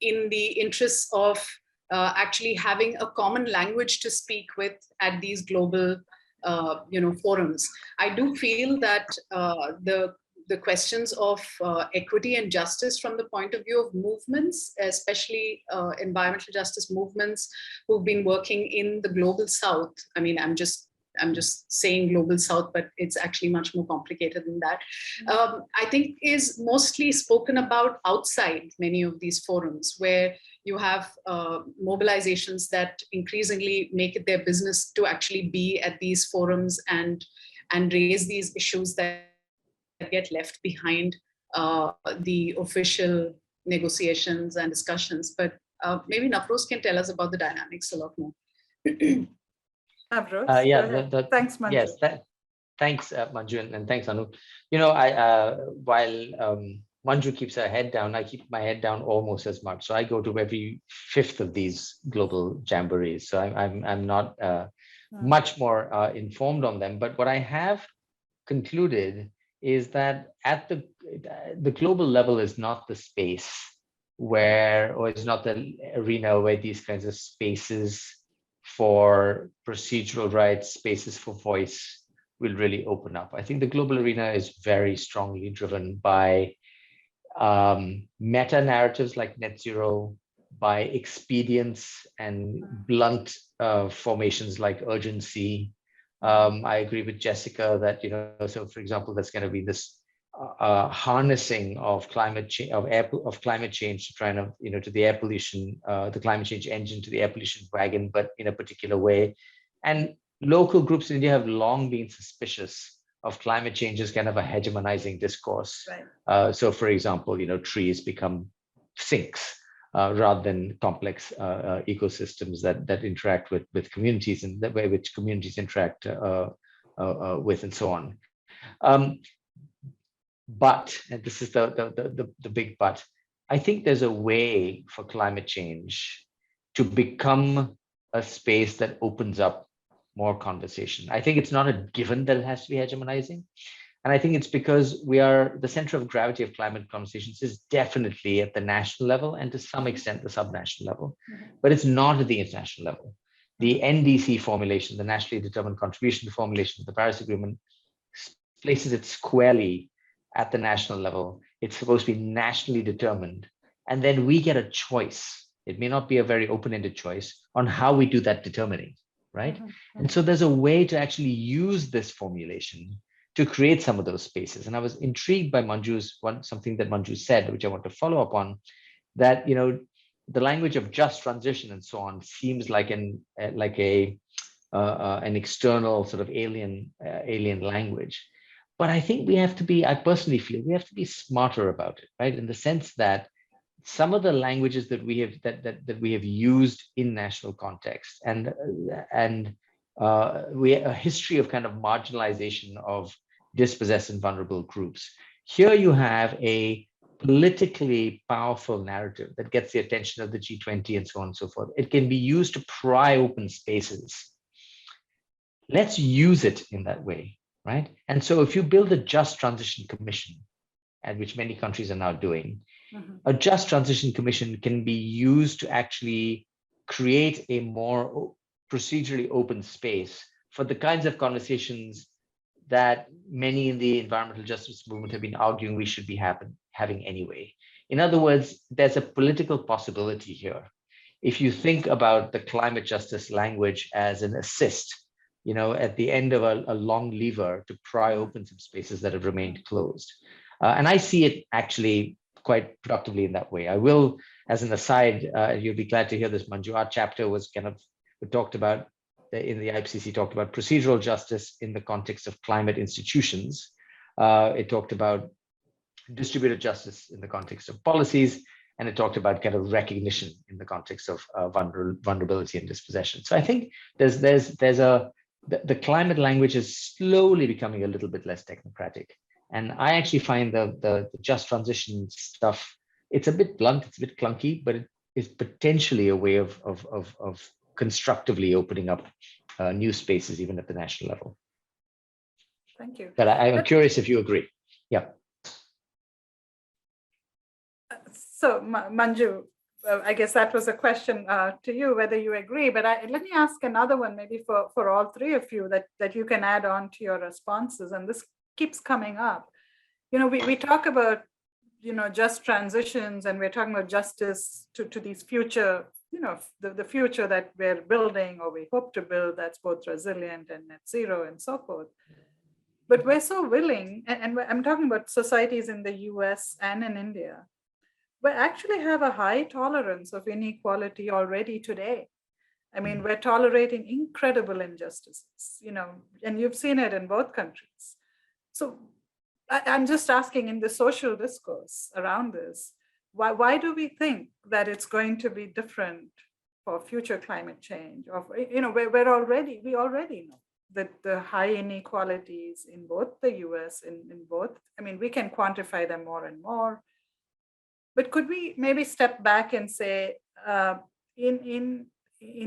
Speaker 3: in the interests of actually having a common language to speak with at these global forums. I do feel that the questions of equity and justice from the point of view of movements, especially environmental justice movements who've been working in the global south. I mean, I'm just saying global south, but it's actually much more complicated than that. I think is mostly spoken about outside many of these forums, where you have mobilizations that increasingly make it their business to actually be at these forums and raise these issues that get left behind the official negotiations and discussions. But maybe Navroz can tell us about the dynamics a lot more.
Speaker 1: Thanks, Manju.
Speaker 2: Yes, thanks, Manju, and thanks, Anu. While Manju keeps her head down, I keep my head down almost as much. So I go to every 5th of these global jamborees. So I'm not much more informed on them. But what I have concluded is that at the global level is not the space or it's not the arena where these kinds of spaces for procedural rights, spaces for voice will really open up. I think the global arena is very strongly driven by meta narratives like net zero, by expedience and blunt formations like urgency. I agree with Jessica that, so for example, there's going to be this harnessing of climate change, of climate change to try and, to the air pollution, the climate change engine to the air pollution wagon, but in a particular way. And local groups in India have long been suspicious of climate change as kind of a hegemonizing discourse.
Speaker 1: Right.
Speaker 2: So for example, trees become sinks rather than complex ecosystems that interact with communities, and the way which communities interact with, and so on. But, and this is the big but, I think there's a way for climate change to become a space that opens up more conversation. I think it's not a given that it has to be hegemonizing. And I think it's because the center of gravity of climate conversations is definitely at the national level and to some extent the subnational level, but it's not at the international level. The NDC formulation, the nationally determined contribution formulation of the Paris Agreement, places it squarely at the national level. It's supposed to be nationally determined. And then we get a choice. It may not be a very open-ended choice on how we do that determining, right? And so there's a way to actually use this formulation to create some of those spaces. And I was intrigued by something that Manju said, which I want to follow up on, that, the language of just transition and so on seems like an external sort of alien language. But I think I personally feel we have to be smarter about it, right? In the sense that some of the languages that we have that we have used in national context, and we have a history of kind of marginalization of dispossessed and vulnerable groups. Here you have a politically powerful narrative that gets the attention of the G20 and so on and so forth. It can be used to pry open spaces. Let's use it in that way, right? And so if you build a Just Transition Commission, and which many countries are now doing, a Just Transition Commission can be used to actually create a more procedurally open space for the kinds of conversations that many in the environmental justice movement have been arguing we should be having anyway. In other words, there's a political possibility here. If you think about the climate justice language as an assist, at the end of a long lever to pry open some spaces that have remained closed. And I see it actually quite productively in that way. I will, as an aside, you'll be glad to hear this, Manju, our chapter was we talked about, in the IPCC talked about procedural justice in the context of climate institutions. It talked about distributed justice in the context of policies, and it talked about kind of recognition in the context of vulnerability and dispossession. So I think the climate language is slowly becoming a little bit less technocratic. And I actually find the just transition stuff, it's a bit blunt, it's a bit clunky, but it is potentially a way of constructively opening up new spaces, even at the national level.
Speaker 1: Thank you.
Speaker 2: But I'm curious if you agree. Yeah.
Speaker 1: So Manju, I guess that was a question to you, whether you agree, but let me ask another one, maybe for all three of you, that you can add on to your responses. And this keeps coming up. We talk about, just transitions, and we're talking about justice to these future, the future that we're building or we hope to build, that's both resilient and net zero and so forth. But we're so willing, and I'm talking about societies in the US and in India, we actually have a high tolerance of inequality already today. I mean, we're tolerating incredible injustices, and you've seen it in both countries. So I'm just asking, in the social discourse around this, why do we think that it's going to be different for future climate change? Or, we already know that the high inequalities in both the US, in both, I mean, we can quantify them more and more. But could we maybe step back and say, in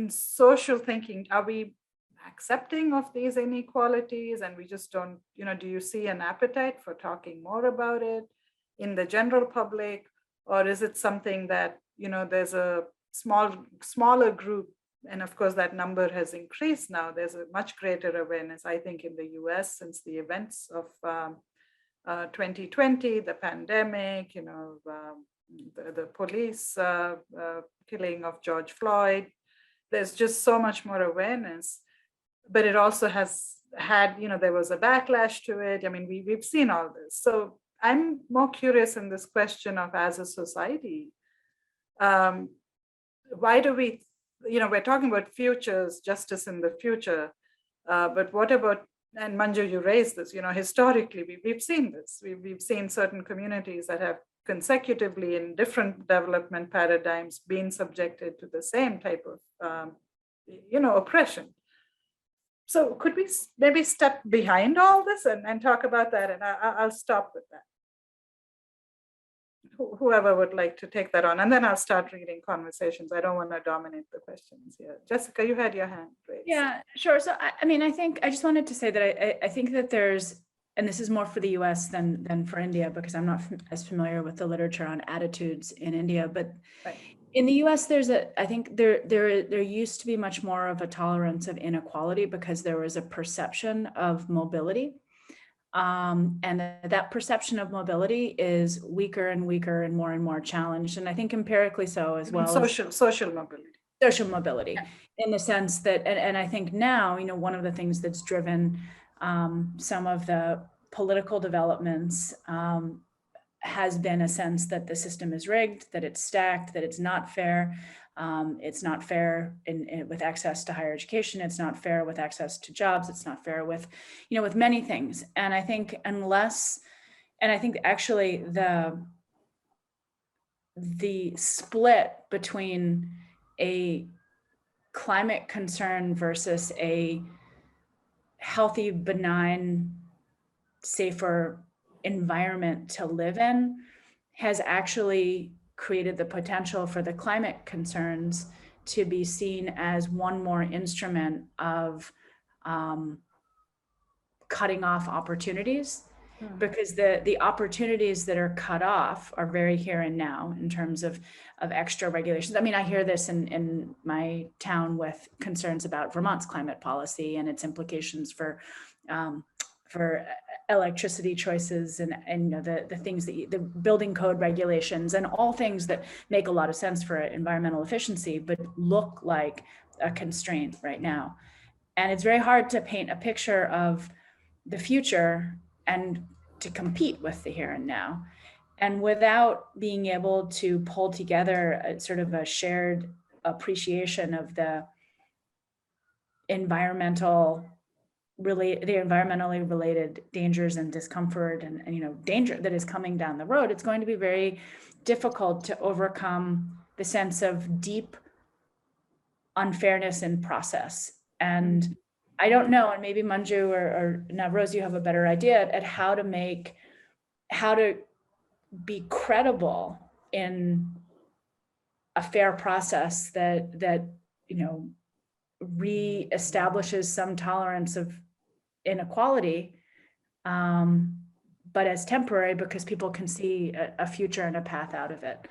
Speaker 1: social thinking, are we accepting of these inequalities, and we just don't, do you see an appetite for talking more about it in the general public? Or is it something that, there's a smaller group, and of course that number has increased now. There's a much greater awareness, I think, in the US since the events of 2020, the pandemic, the police killing of George Floyd. There's just so much more awareness, but it also has had, there was a backlash to it. I mean, we've seen all this. So I'm more curious in this question of, as a society, why do we, we're talking about futures, justice in the future, but what about, and Manju, you raised this, historically, we've seen this. We've seen certain communities that have consecutively in different development paradigms been subjected to the same type of, oppression. So could we maybe step behind all this and talk about that? And I'll stop with that. Whoever would like to take that on, and then I'll start reading conversations. I don't want to dominate the questions here. Jessica, you had your hand raised.
Speaker 4: Yeah, sure. So I think I just wanted to say that I think that there's, and this is more for the US than for India, because I'm not as familiar with the literature on attitudes in India, but
Speaker 1: right.
Speaker 4: In the US, I think there used to be much more of a tolerance of inequality because there was a perception of mobility. And that perception of mobility is weaker and weaker and more challenged. And I think empirically so as well.
Speaker 1: Social mobility.
Speaker 4: Social mobility, in the sense that, and I think now, one of the things that's driven some of the political developments has been a sense that the system is rigged, that it's stacked, that it's not fair. It's not fair with access to higher education. It's not fair with access to jobs. It's not fair with, with many things. And I think actually the split between a climate concern versus a healthy, benign, safer environment to live in has actually created the potential for the climate concerns to be seen as one more instrument of cutting off opportunities, because the opportunities that are cut off are very here and now in terms of extra regulations. I mean, I hear this in my town with concerns about Vermont's climate policy and its implications for electricity choices and the things that the building code regulations and all things that make a lot of sense for environmental efficiency, but look like a constraint right now. And it's very hard to paint a picture of the future and to compete with the here and now, and without being able to pull together a sort of a shared appreciation of the environmentally related dangers and discomfort and danger that is coming down the road. It's going to be very difficult to overcome the sense of deep unfairness in process. And I don't know, and maybe Manju or Navroz, you have a better idea at how to be credible in a fair process that reestablishes some tolerance of inequality, but as temporary, because people can see a future and a path out of it.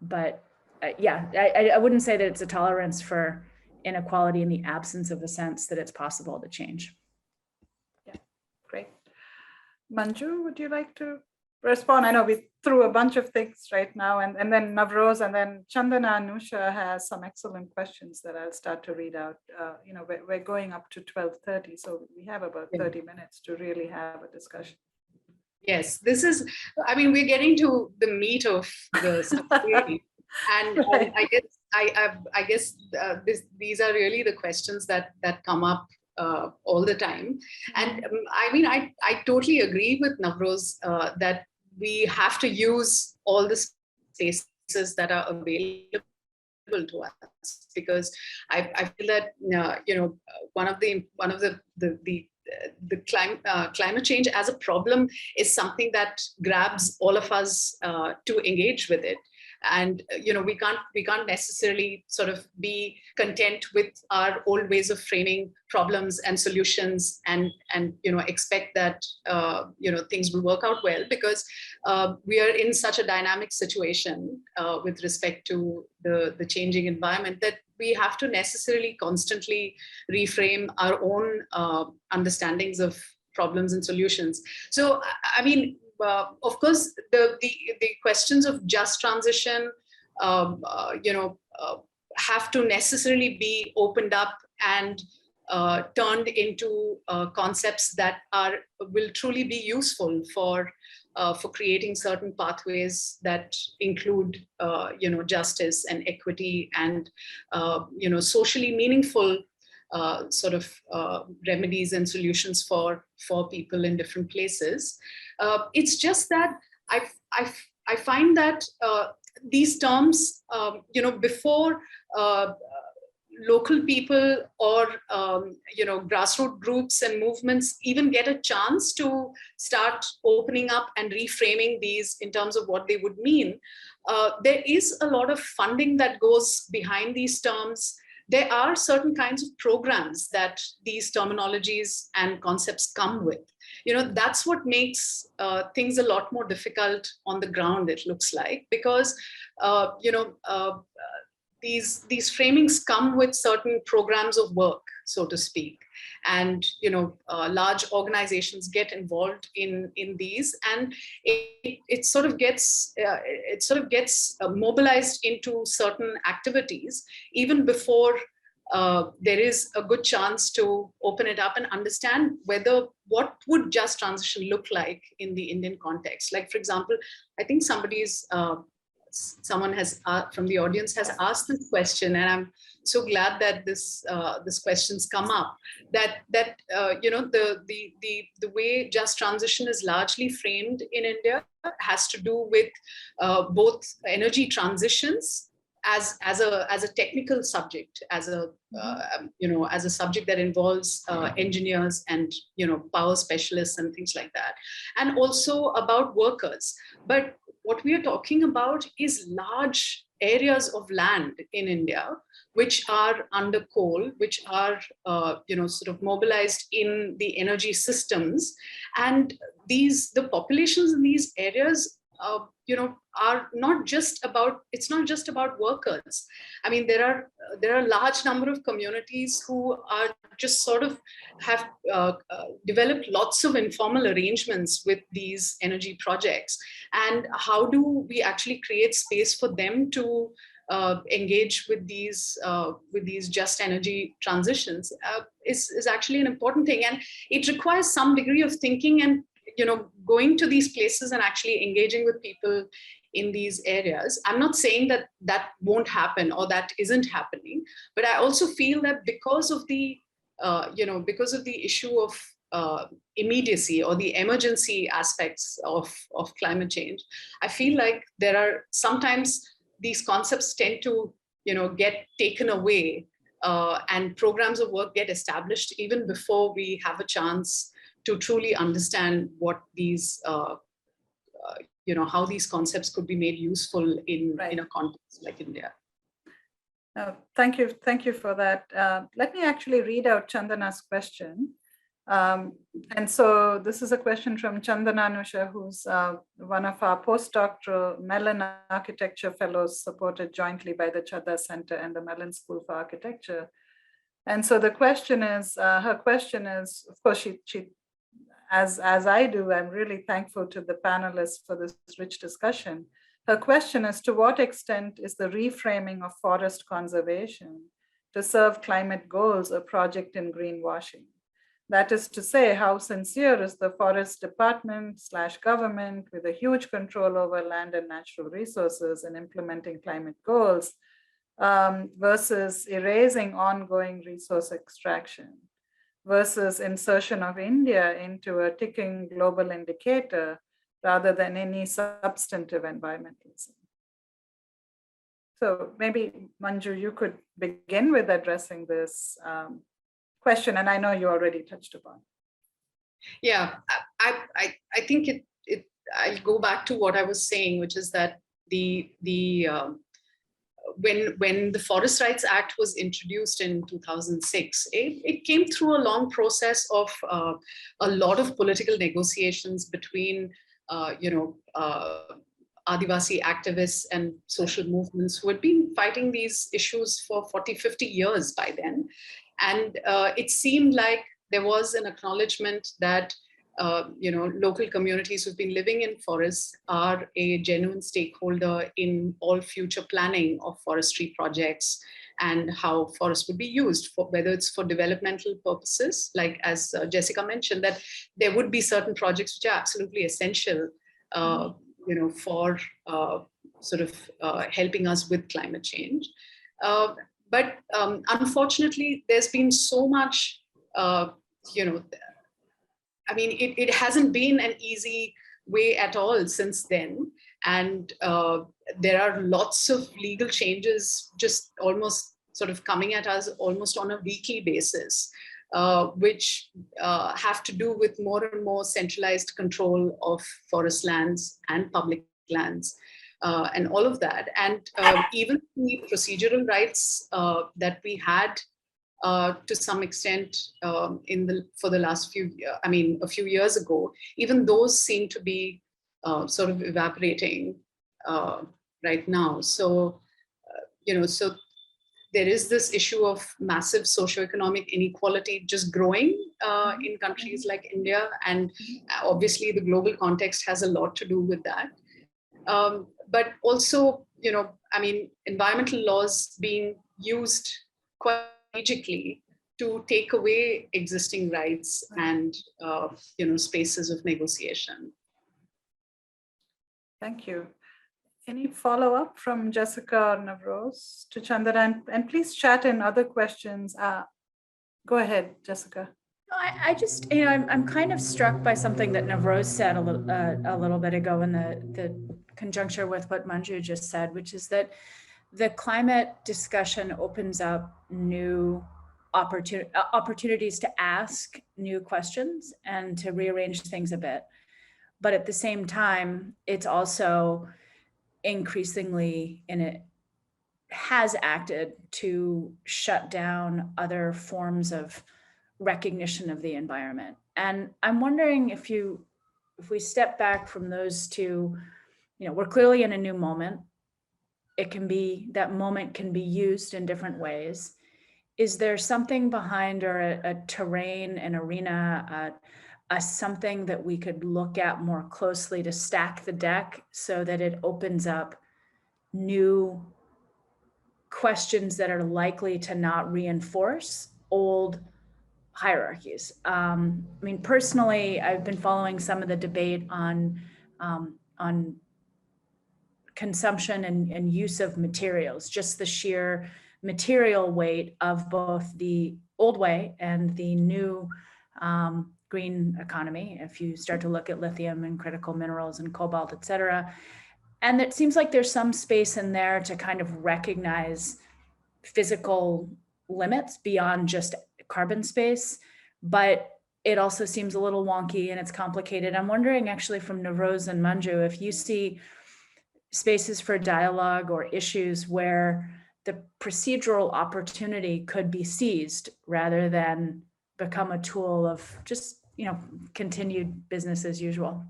Speaker 4: But I wouldn't say that it's a tolerance for inequality in the absence of a sense that it's possible to change.
Speaker 1: Yeah, great. Manju, would you like to respond? I know we threw a bunch of things right now, and then Navroz, and then Chandana Anusha has some excellent questions that I'll start to read out. We're going up to 12:30, so we have about 30 minutes to really have a discussion.
Speaker 3: Yes, we're getting to the meat of the subject. And right. I guess these are really the questions that come up all the time. And I totally agree with Navroz that we have to use all the spaces that are available to us, because I feel that one of the climate change as a problem is something that grabs all of us to engage with it. And we can't necessarily sort of be content with our old ways of framing problems and solutions and expect that things will work out well, because we are in such a dynamic situation with respect to the changing environment, that we have to necessarily constantly reframe our own understandings of problems and solutions. So, I mean, of course, the questions of just transition, have to necessarily be opened up and turned into concepts that will truly be useful for creating certain pathways that include, justice and equity and, socially meaningful sort of remedies and solutions for people in different places. It's just that I find that these terms, before local people or grassroots groups and movements even get a chance to start opening up and reframing these in terms of what they would mean, there is a lot of funding that goes behind these terms. There are certain kinds of programs that these terminologies and concepts come with. That's what makes things a lot more difficult on the ground, it looks like, because these framings come with certain programs of work, so to speak, and large organizations get involved in these, and it sort of gets mobilized into certain activities even before there is a good chance to open it up and understand what would just transition look like in the Indian context. Like, for example, I think someone has from the audience has asked this question, and I'm so glad that this question's come up. That the way just transition is largely framed in India has to do with both energy transitions as a technical subject, as a subject that involves engineers and power specialists and things like that, and also about workers. But what we are talking about is large areas of land in India which are under coal, which are sort of mobilized in the energy systems, and the populations in these areas are not just about, it's not just about workers. I mean, there are a large number of communities who are just sort of have developed lots of informal arrangements with these energy projects. And how do we actually create space for them to engage with these just energy transitions is actually an important thing. And it requires some degree of thinking and going to these places and actually engaging with people in these areas. I'm not saying that won't happen or that isn't happening, but I also feel that because of the issue of immediacy or the emergency aspects of climate change, I feel like there are sometimes these concepts tend to get taken away and programs of work get established even before we have a chance to truly understand what these, how these concepts could be made useful in a context like India.
Speaker 1: Thank you for that. Let me actually read out Chandana's question. And so this is a question from Chandananusha, who's one of our postdoctoral Mellon Architecture Fellows supported jointly by the Chadha Center and the Mellon School for Architecture. And so the question is, her question is, of course, she as I do, I'm really thankful to the panelists for this rich discussion. Her question is, to what extent is the reframing of forest conservation to serve climate goals a project in greenwashing? That is to say, how sincere is the forest department / government with a huge control over land and natural resources in implementing climate goals versus erasing ongoing resource extraction, versus insertion of India into a ticking global indicator rather than any substantive environmentalism. So maybe, Manju, you could begin with addressing this question, and I know you already touched upon.
Speaker 3: Yeah, I think I'll go back to what I was saying, which is that when the Forest Rights Act was introduced in 2006, it came through a long process of a lot of political negotiations between, Adivasi activists and social movements who had been fighting these issues for 40, 50 years by then. And it seemed like there was an acknowledgement that local communities who've been living in forests are a genuine stakeholder in all future planning of forestry projects and how forests would be used, for whether it's for developmental purposes, like as Jessica mentioned, that there would be certain projects which are absolutely essential, for helping us with climate change. But unfortunately, there's been so much, it hasn't been an easy way at all since then. And there are lots of legal changes just almost sort of coming at us almost on a weekly basis, which have to do with more and more centralized control of forest lands and public lands. And all of that. And even the procedural rights that we had to some extent for the last a few years ago, even those seem to be sort of evaporating right now. So, so there is this issue of massive socioeconomic inequality just growing in countries like India. And obviously the global context has a lot to do with that. But also, environmental laws being used quite strategically to take away existing rights and, spaces of negotiation.
Speaker 1: Thank you. Any follow-up from Jessica or Navroz to Chandana? And please chat in other questions. Go ahead, Jessica.
Speaker 4: I just, I'm kind of struck by something that Navroz said a little bit ago in the conjuncture with what Manju just said, which is that the climate discussion opens up new opportunities to ask new questions and to rearrange things a bit. But at the same time, it's also increasingly has acted to shut down other forms of recognition of the environment. And I'm wondering if we step back from those two, we're clearly in a new moment. That moment can be used in different ways. Is there something behind, or a terrain, an arena, something that we could look at more closely to stack the deck so that it opens up new questions that are likely to not reinforce old hierarchies? Personally, I've been following some of the debate on consumption and use of materials, just the sheer material weight of both the old way and the new green economy. If you start to look at lithium and critical minerals and cobalt, et cetera. And it seems like there's some space in there to kind of recognize physical limits beyond just carbon space, but it also seems a little wonky and it's complicated. I'm wondering actually from Navroz and Manju, if you see spaces for dialogue or issues where the procedural opportunity could be seized rather than become a tool of just, continued business as usual.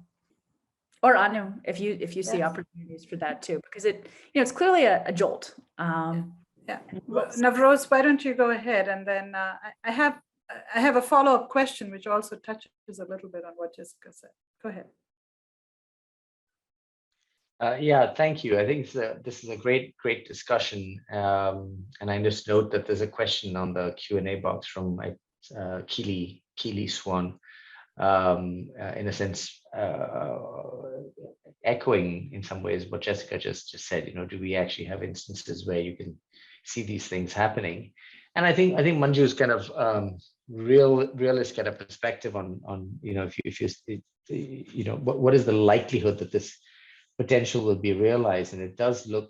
Speaker 4: Or Anu, if you see opportunities for that too, because it's clearly a jolt.
Speaker 1: Navroz, why don't you go ahead, and then I have a follow-up question which also touches a little bit on what Jessica said. Go ahead.
Speaker 2: Thank you. I think this is a great discussion, and I just note that there's a question on the Q&A box from Keely Swan, in a sense, echoing in some ways what Jessica just said. Do we actually have instances where you can see these things happening? And I think Manju's kind of realist kind of perspective on what is the likelihood that this potential will be realized, and it does look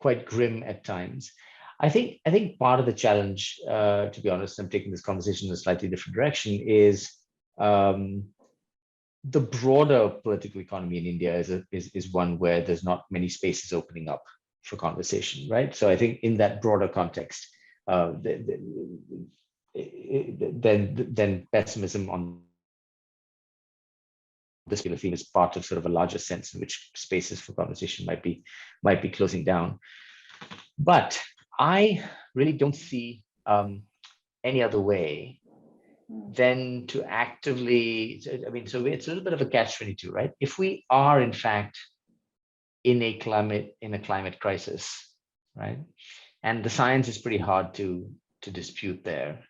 Speaker 2: quite grim at times. I think part of the challenge, to be honest, I'm taking this conversation in a slightly different direction, is the broader political economy in India is one where there's not many spaces opening up for conversation, right? So I think in that broader context, then pessimism on this particular theme is part of sort of a larger sense in which spaces for conversation might be closing down. But I really don't see any other way than to actively, I mean, so it's a little bit of a catch-22, right? If we are in fact in a climate crisis, right, and the science is pretty hard to dispute there,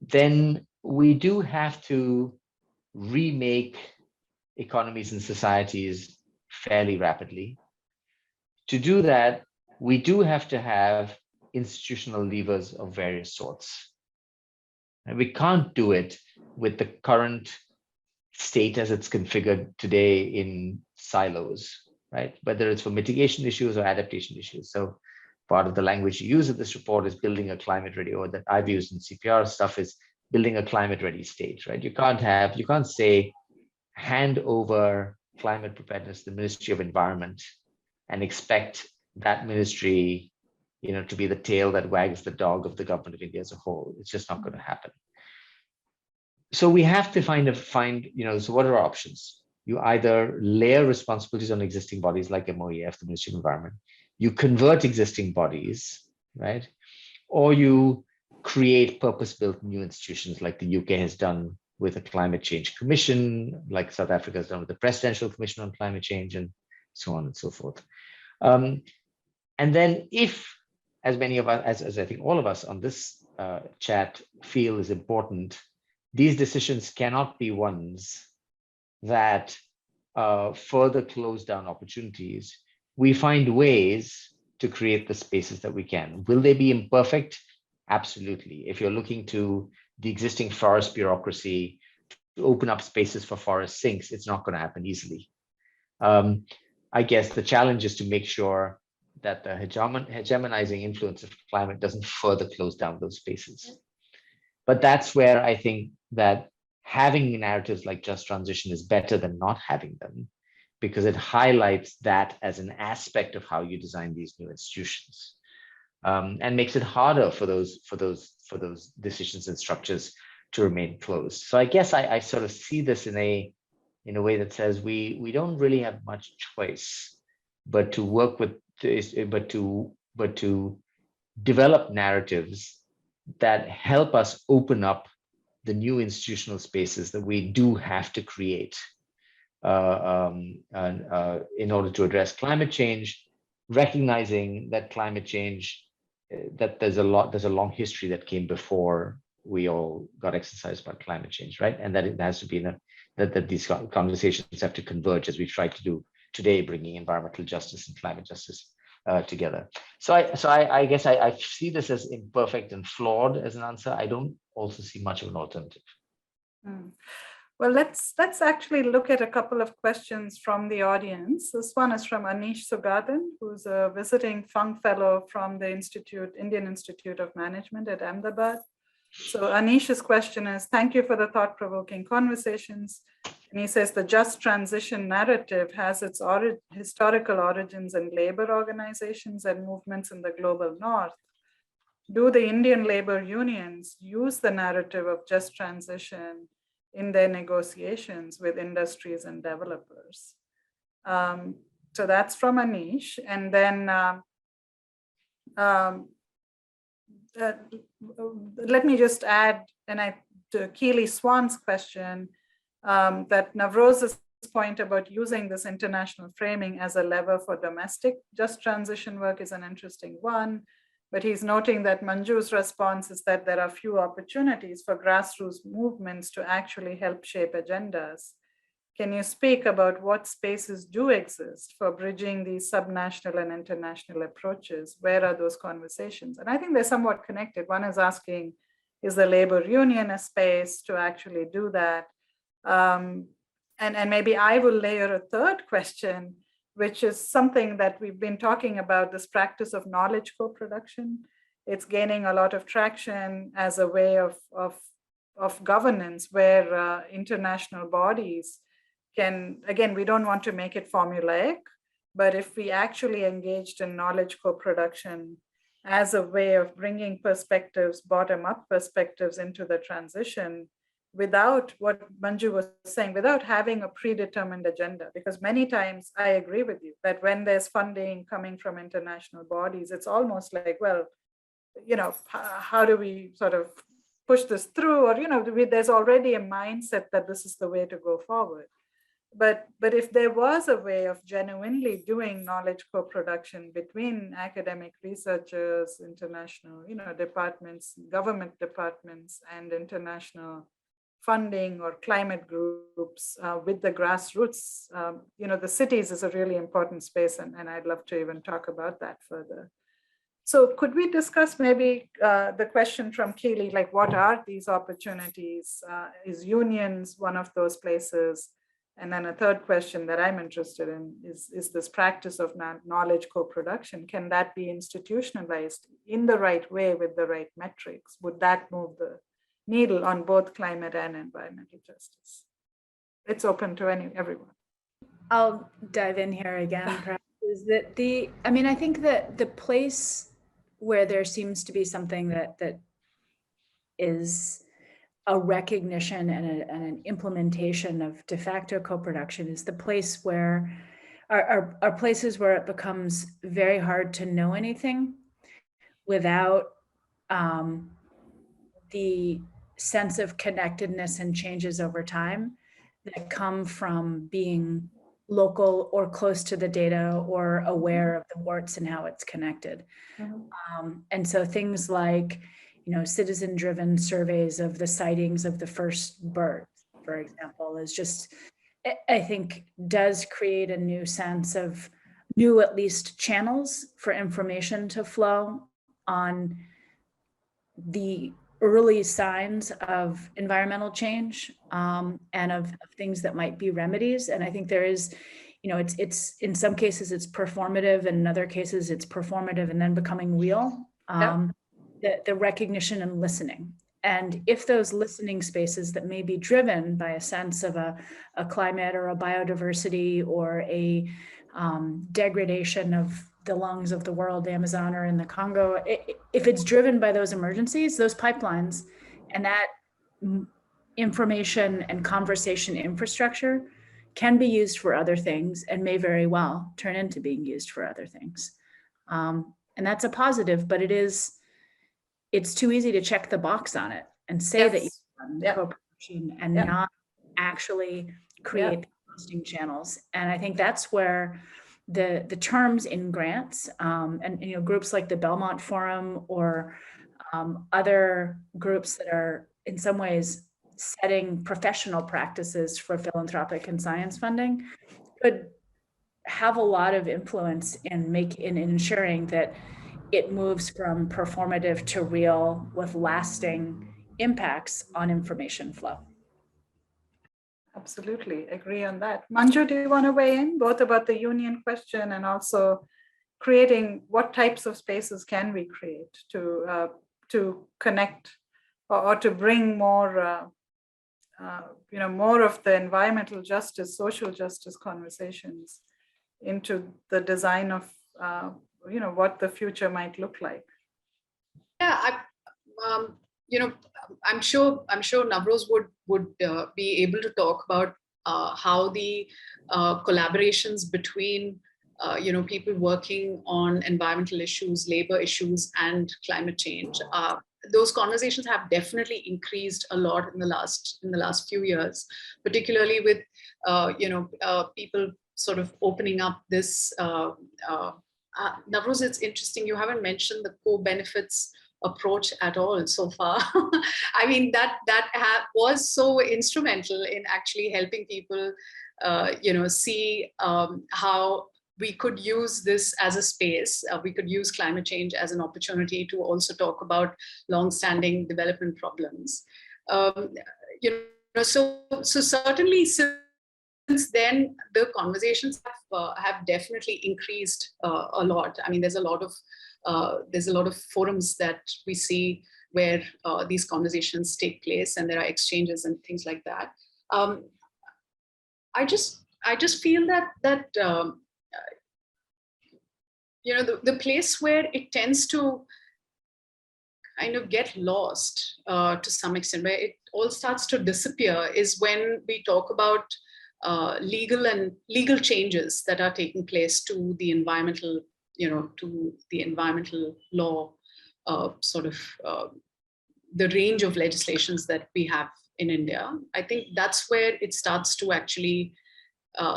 Speaker 2: then we do have to remake economies and societies fairly rapidly. To do that, we do have to have institutional levers of various sorts. And we can't do it with the current state as it's configured today in silos, right? Whether it's for mitigation issues or adaptation issues. So part of the language you use in this report is building a climate ready, or that I've used in CPR stuff is building a climate ready state, right? You can't say hand over climate preparedness to the Ministry of Environment and expect that ministry, to be the tail that wags the dog of the government of India as a whole. It's just not going to happen. So we have to find, so what are our options? You either layer responsibilities on existing bodies like MOEF, the Ministry of Environment, you convert existing bodies, right? Or you create purpose-built new institutions like the UK has done with a climate change commission, like South Africa has done with the Presidential Commission on Climate Change, and so on and so forth. And then if, as many of us, as I think all of us on this chat feel is important, these decisions cannot be ones that further close down opportunities. We find ways to create the spaces that we can. Will they be imperfect? Absolutely. If you're looking to the existing forest bureaucracy to open up spaces for forest sinks, it's not going to happen easily. I guess the challenge is to make sure that the hegemonizing influence of climate doesn't further close down those spaces. But that's where I think that having narratives like just transition is better than not having them, because it highlights that as an aspect of how you design these new institutions, and makes it harder for those decisions and structures to remain closed. So I guess I sort of see this in a way that says we don't really have much choice but to work with this, but to develop narratives that help us open up the new institutional spaces that we do have to create in order to address climate change, recognizing that climate change, that there's a long history that came before we all got exercised about climate change, right? And that it has to be that these conversations have to converge, as we try to do today, bringing environmental justice and climate justice together. So I guess I see this as imperfect and flawed as an answer. I don't also see much of an alternative.
Speaker 1: Well, let's actually look at a couple of questions from the audience. This one is from Anish Sugadan, who's a visiting Fung Fellow from the Indian Institute of Management at Ahmedabad. So Anish's question is, thank you for the thought-provoking conversations. And he says the just transition narrative has its historical origins in labor organizations and movements in the global north. Do the Indian labor unions use the narrative of just transition in their negotiations with industries and developers? So that's from Anish. And then let me just add, to Keely Swan's question, that Navroz's point about using this international framing as a lever for domestic just transition work is an interesting one. But he's noting that Manju's response is that there are few opportunities for grassroots movements to actually help shape agendas. Can you speak about what spaces do exist for bridging these subnational and international approaches? Where are those conversations? And I think they're somewhat connected. One is asking, is the labor union a space to actually do that? And maybe I will layer a third question, which is something that we've been talking about, this practice of knowledge co-production. It's gaining a lot of traction as a way of governance where international bodies again, we don't want to make it formulaic, but if we actually engaged in knowledge co-production as a way of bringing perspectives, bottom-up perspectives into the transition, without what Manju was saying, without having a predetermined agenda, because many times I agree with you that when there's funding coming from international bodies, it's almost like, well, how do we sort of push this through? Or, there's already a mindset that this is the way to go forward. But if there was a way of genuinely doing knowledge co-production between academic researchers, international, departments, government departments, and international funding or climate groups with the grassroots, the cities is a really important space, and I'd love to even talk about that further. So could we discuss maybe the question from Keely, like what are these opportunities? Is unions one of those places? And then a third question that I'm interested in is this practice of knowledge co-production. Can that be institutionalized in the right way with the right metrics? Would that move the needle on both climate and environmental justice? It's open to everyone.
Speaker 4: I'll dive in here again. Perhaps, is that I think that the place where there seems to be something that is a recognition and an implementation of de facto co-production is the place where are places where it becomes very hard to know anything without the sense of connectedness and changes over time that come from being local or close to the data or aware of the warts and how it's connected. Mm-hmm. And so things like, citizen-driven surveys of the sightings of the first birds, for example, is just, I think, does create a new sense of at least channels for information to flow on the early signs of environmental change and of things that might be remedies. And I think there is, it's in some cases it's performative, and in other cases it's performative and then becoming real. The recognition and listening. And if those listening spaces that may be driven by a sense of a climate or a biodiversity or a degradation of the lungs of the world, the Amazon or in the Congo, if it's driven by those emergencies, those pipelines, and that information and conversation infrastructure can be used for other things and may very well turn into being used for other things. And that's a positive, but it's too easy to check the box on it and say that you've done co-production and not actually create posting channels. And I think that's where the terms in grants and groups like the Belmont Forum or other groups that are in some ways setting professional practices for philanthropic and science funding could have a lot of influence in ensuring that it moves from performative to real with lasting impacts on information flow.
Speaker 1: Absolutely, agree on that. Manju, do you want to weigh in both about the union question and also creating what types of spaces can we create to connect or to bring more, more of the environmental justice, social justice conversations into the design of what the future might look like?
Speaker 3: Yeah, I'm sure Navroz would be able to talk about how the collaborations between people working on environmental issues, labor issues, and climate change. Those conversations have definitely increased a lot in the last few years, particularly with people sort of opening up this. Navroz, it's interesting, you haven't mentioned the co-benefits approach at all so far. I mean, that was so instrumental in actually helping people, see how we could use this as a space. We could use climate change as an opportunity to also talk about long-standing development problems. So certainly since then, the conversations have definitely increased a lot. I mean, there's a lot of forums that we see where these conversations take place, and there are exchanges and things like that. I just feel that the place where it tends to kind of get lost to some extent, where it all starts to disappear, is when we talk about legal changes that are taking place to the environmental, to the environmental law, sort of the range of legislations that we have in India. I think that's where it starts to actually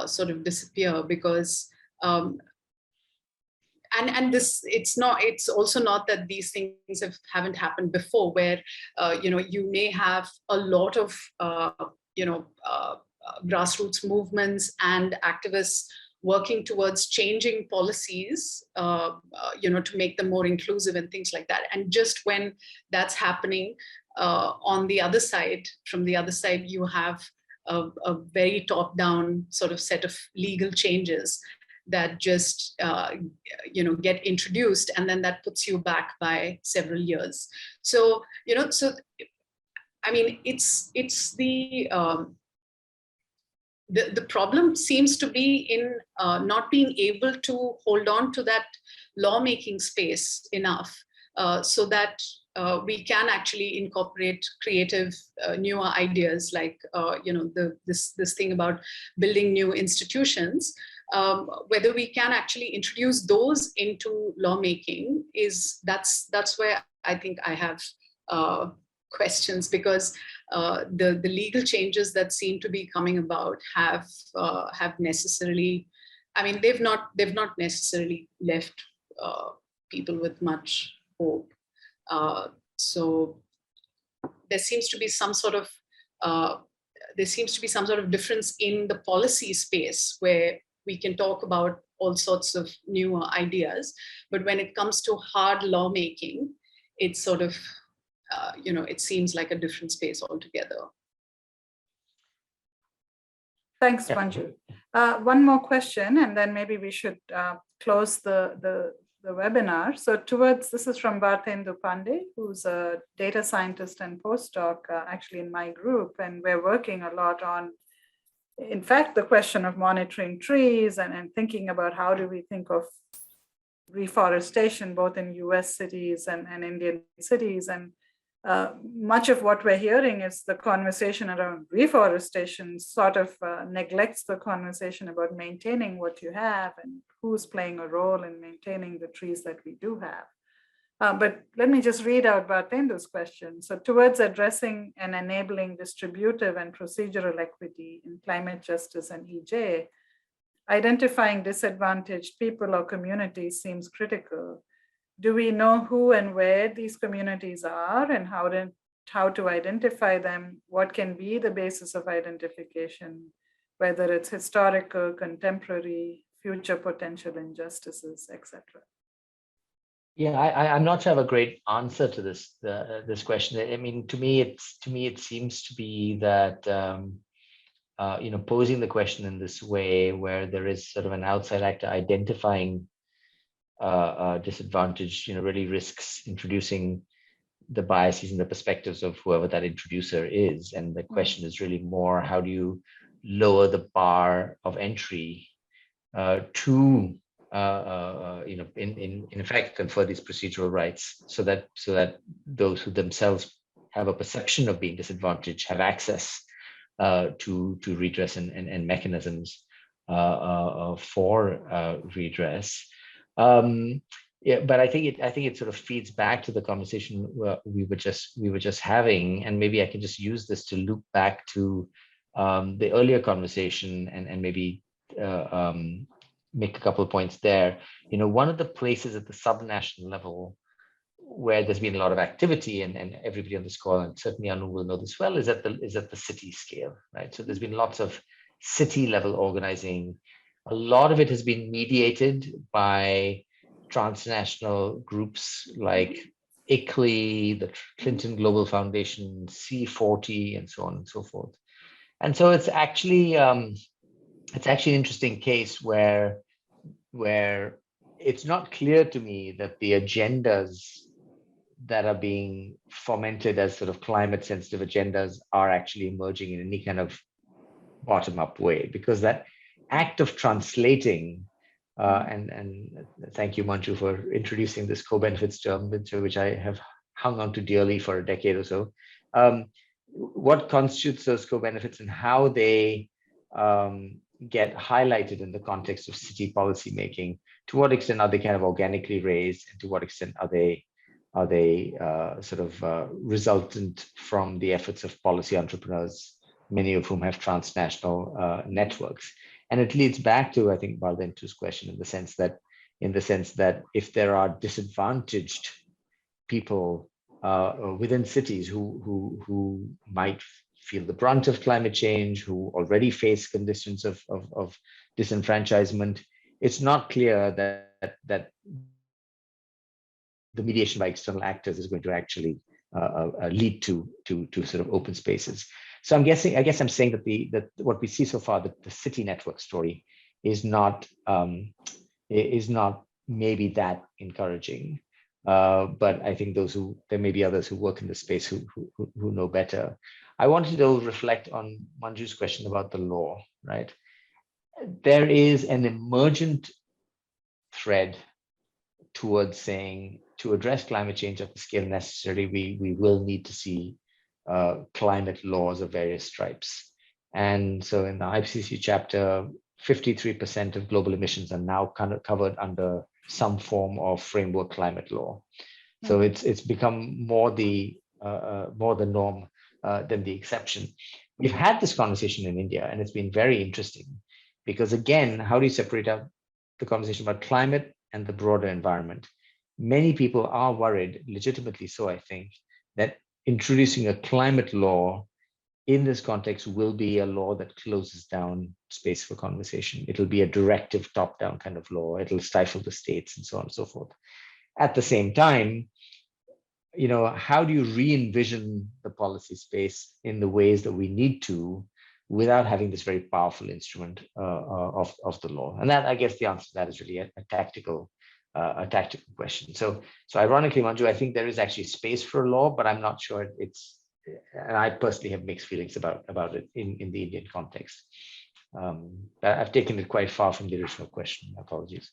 Speaker 3: sort of disappear, because and this, it's also not that these things haven't happened before, where you may have a lot of grassroots movements and activists working towards changing policies, to make them more inclusive and things like that. And just when that's happening, on the other side, from the other side, you have a very top-down sort of set of legal changes that just get introduced, and then that puts you back by several years. So I mean, it's the problem seems to be in not being able to hold on to that lawmaking space enough, so that we can actually incorporate creative, newer ideas, like this thing about building new institutions. Whether we can actually introduce those into lawmaking, that's where I think I have questions, because the legal changes that seem to be coming about have necessarily, I mean, they've not necessarily left people with much hope. So there seems to be some sort of difference in the policy space, where we can talk about all sorts of newer ideas, but when it comes to hard lawmaking, it's sort of it seems like a different space altogether.
Speaker 1: Thanks, Manju. One more question, and then maybe we should close the webinar. So this is from Bhartendu Pandey, who's a data scientist and postdoc actually in my group, and we're working a lot on, in fact, the question of monitoring trees and thinking about how do we think of reforestation, both in US cities and Indian cities. And much of what we're hearing is the conversation around reforestation sort of neglects the conversation about maintaining what you have and who's playing a role in maintaining the trees that we do have. But let me just read out Bhartendu's question. So towards addressing and enabling distributive and procedural equity in climate justice and EJ, identifying disadvantaged people or communities seems critical. Do we know who and where these communities are, and how to identify them? What can be the basis of identification, whether it's historical, contemporary, future potential injustices, etc.?
Speaker 2: Yeah, I'm not sure I have a great answer to this question. I mean, to me, it seems to be that posing the question in this way, where there is sort of an outside actor identifying disadvantage, really risks introducing the biases and the perspectives of whoever that introducer is. And the question is really more, how do you lower the bar of entry to in effect confer these procedural rights, so that those who themselves have a perception of being disadvantaged have access to redress and mechanisms for redress. Yeah, but I think it sort of feeds back to the conversation we were just having, and maybe I can just use this to loop back to the earlier conversation and maybe make a couple of points there. One of the places at the subnational level where there's been a lot of activity, and everybody on this call, and certainly Anu will know this well, is at the city scale, right? So there's been lots of city level organizing. A lot of it has been mediated by transnational groups like ICLEI, the Clinton Global Foundation, C40, and so on and so forth. And so it's actually an interesting case where it's not clear to me that the agendas that are being fomented as sort of climate sensitive agendas are actually emerging in any kind of bottom-up way, because that act of translating, and thank you, Manju, for introducing this co-benefits term, which I have hung on to dearly for a decade or so. What constitutes those co-benefits and how they get highlighted in the context of city policy making? To what extent are they kind of organically raised, and to what extent are they resultant from the efforts of policy entrepreneurs, many of whom have transnational networks? And it leads back to, I think, Baldentu's question, in the sense that if there are disadvantaged people within cities who might feel the brunt of climate change, who already face conditions of disenfranchisement, it's not clear that the mediation by external actors is going to actually lead to sort of open spaces. So I guess I'm saying that what we see so far, that the city network story is not maybe that encouraging. But I think there may be others who work in the space who know better. I wanted to reflect on Manju's question about the law, right? There is an emergent thread towards saying, to address climate change at the scale necessary, we will need to see climate laws of various stripes. And so in the IPCC chapter, 53% of global emissions are now kind of covered under some form of framework climate law. So it's become more the norm than the exception. We've had this conversation in India, and it's been very interesting, because again, how do you separate out the conversation about climate and the broader environment? Many people are worried, legitimately so, I think, that introducing a climate law in this context will be a law that closes down space for conversation. It'll be a directive top-down kind of law. It'll stifle the states and so on and so forth. At the same time, how do you re-envision the policy space in the ways that we need to, without having this very powerful instrument of the law? And that, I guess, the answer to that is really a tactical question. So ironically, Manju, I think there is actually space for a law, but I'm not sure and I personally have mixed feelings about it in the Indian context. I've taken it quite far from the original question. Apologies.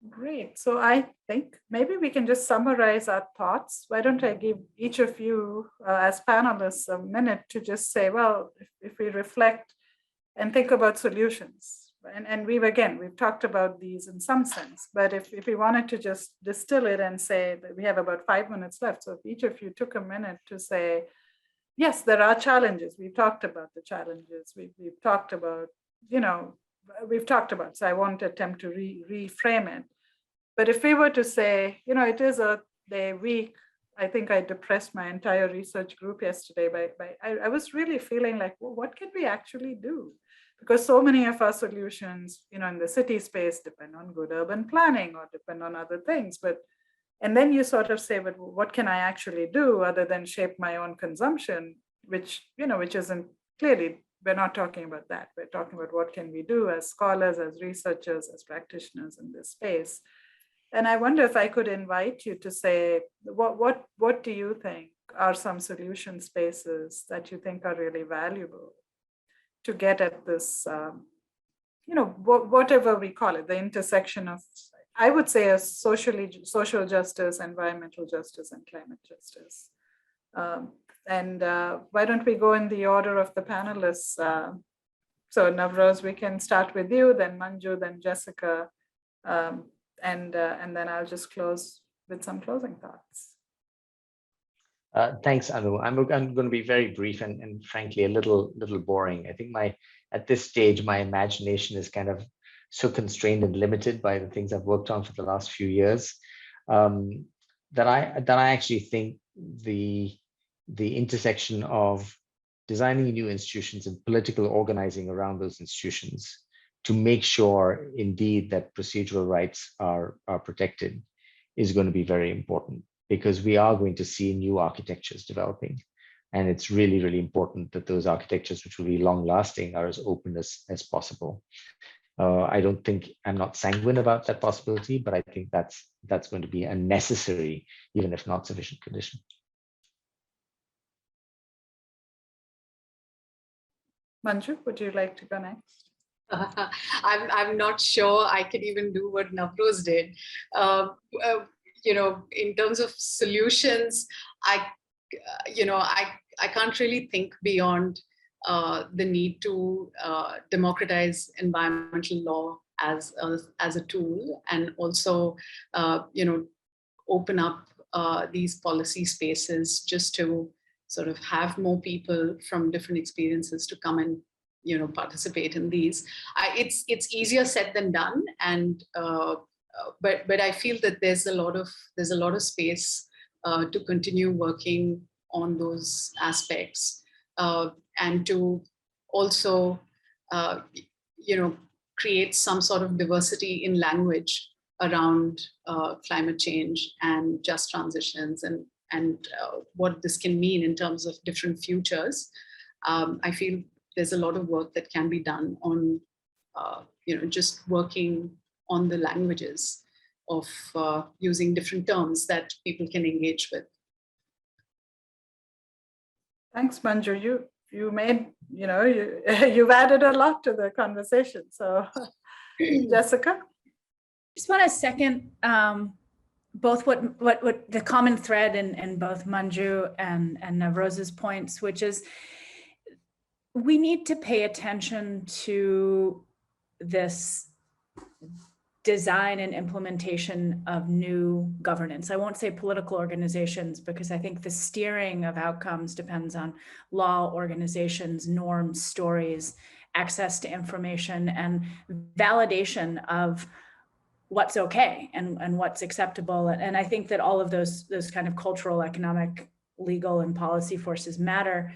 Speaker 1: Great. So I think maybe we can just summarize our thoughts. Why don't I give each of you as panelists a minute to just say, well, if we reflect and think about solutions. And we've talked about these in some sense, but if we wanted to just distill it and say that we have about 5 minutes left. So if each of you took a minute to say, yes, there are challenges. We've talked about the challenges. We've talked about, so I won't attempt to reframe it. But if we were to say, it is a week, I think I depressed my entire research group yesterday I was really feeling like, well, what can we actually do? Because so many of our solutions, in the city space depend on good urban planning or depend on other things. And then you sort of say, but what can I actually do other than shape my own consumption, which isn't clearly, we're not talking about that. We're talking about what can we do as scholars, as researchers, as practitioners in this space. And I wonder if I could invite you to say, what do you think are some solution spaces that you think are really valuable to get at this, whatever we call it, the intersection of, I would say, a social justice, environmental justice, and climate justice. And why don't we go in the order of the panelists? So Navroz, we can start with you, then Manju, then Jessica, and then I'll just close with some closing thoughts.
Speaker 2: Thanks, Anu. I'm going to be very brief and frankly a little boring. I think at this stage my imagination is kind of so constrained and limited by the things I've worked on for the last few years that I actually think the intersection of designing new institutions and political organizing around those institutions to make sure indeed that procedural rights are protected is going to be very important, because we are going to see new architectures developing. And it's really, really important that those architectures, which will be long lasting, are as open as possible. I'm not sanguine about that possibility, but I think that's going to be a necessary, even if not sufficient, condition.
Speaker 1: Manju, would you like to go next?
Speaker 3: I'm not sure I can even do what Navroz did. In terms of solutions, I can't really think beyond the need to democratize environmental law as a tool, and also open up these policy spaces just to sort of have more people from different experiences to come and participate in these. It's easier said than done, and but I feel that there's a lot of space to continue working on those aspects, and to also create some sort of diversity in language around climate change and just transitions, and what this can mean in terms of different futures. I feel there's a lot of work that can be done on just working on the languages of using different terms that people can engage with.
Speaker 1: Thanks, Manju. You made, you've added a lot to the conversation. So Jessica?
Speaker 4: Just want to second both what the common thread in both Manju and Navroz's points, which is we need to pay attention to this design and implementation of new governance. I won't say political organizations, because I think the steering of outcomes depends on law, organizations, norms, stories, access to information, and validation of what's okay and what's acceptable. And I think that all of those kind of cultural, economic, legal, and policy forces matter.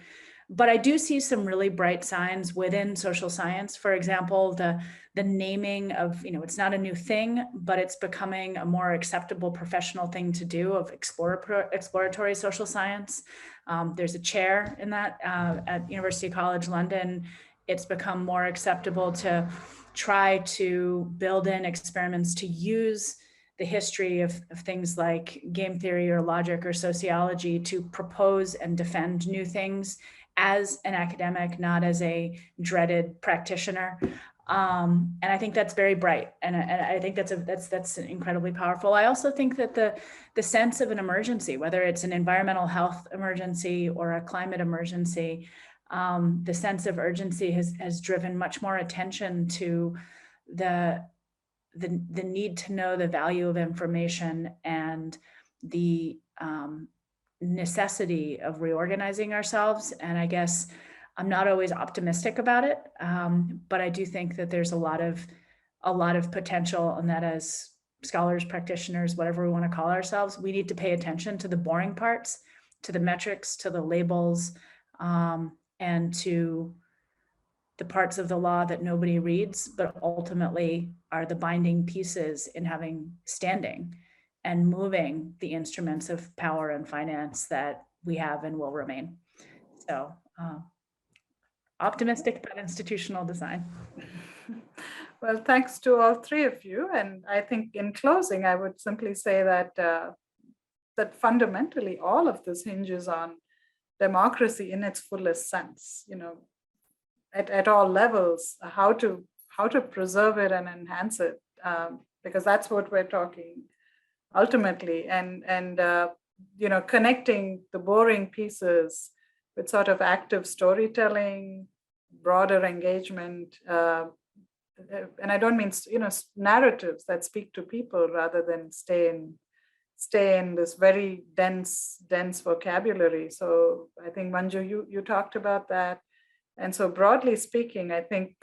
Speaker 4: But I do see some really bright signs within social science. For example, the naming of, it's not a new thing, but it's becoming a more acceptable professional thing to do, of exploratory social science. There's a chair in that at University College London. It's become more acceptable to try to build in experiments to use the history of things like game theory or logic or sociology to propose and defend new things as an academic, not as a dreaded practitioner. And I think that's very bright, and I think that's incredibly powerful. I also think that the sense of an emergency, whether it's an environmental health emergency or a climate emergency, the sense of urgency has driven much more attention to the need to know the value of information and the necessity of reorganizing ourselves. And I guess I'm not always optimistic about it, but I do think that there's a lot of potential, and that as scholars, practitioners, whatever we want to call ourselves, we need to pay attention to the boring parts, to the metrics, to the labels, and to the parts of the law that nobody reads, but ultimately are the binding pieces in having standing and moving the instruments of power and finance that we have and will remain. So optimistic about institutional design.
Speaker 1: Well, thanks to all three of you. And I think in closing, I would simply say that that fundamentally all of this hinges on democracy in its fullest sense, at all levels, how to preserve it and enhance it, because that's what we're talking ultimately, and connecting the boring pieces with sort of active storytelling, broader engagement, and I don't mean narratives that speak to people rather than stay in this very dense vocabulary. So I think Manju, you talked about that, and so broadly speaking, I think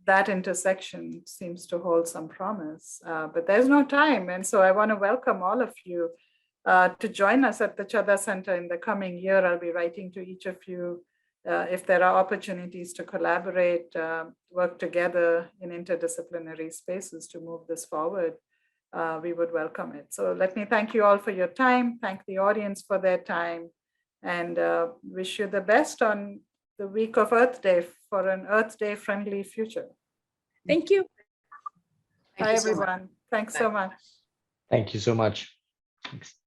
Speaker 1: that intersection seems to hold some promise, but there's no time. And so I want to welcome all of you to join us at the Chadha Center in the coming year. I'll be writing to each of you if there are opportunities to collaborate, work together in interdisciplinary spaces to move this forward. We would welcome it. So let me thank you all for your time, thank the audience for their time, and wish you the best on the week of Earth Day for an Earth Day friendly future.
Speaker 4: Thank you.
Speaker 1: Bye, everyone. Thanks so much.
Speaker 2: Thank you so much. Thanks.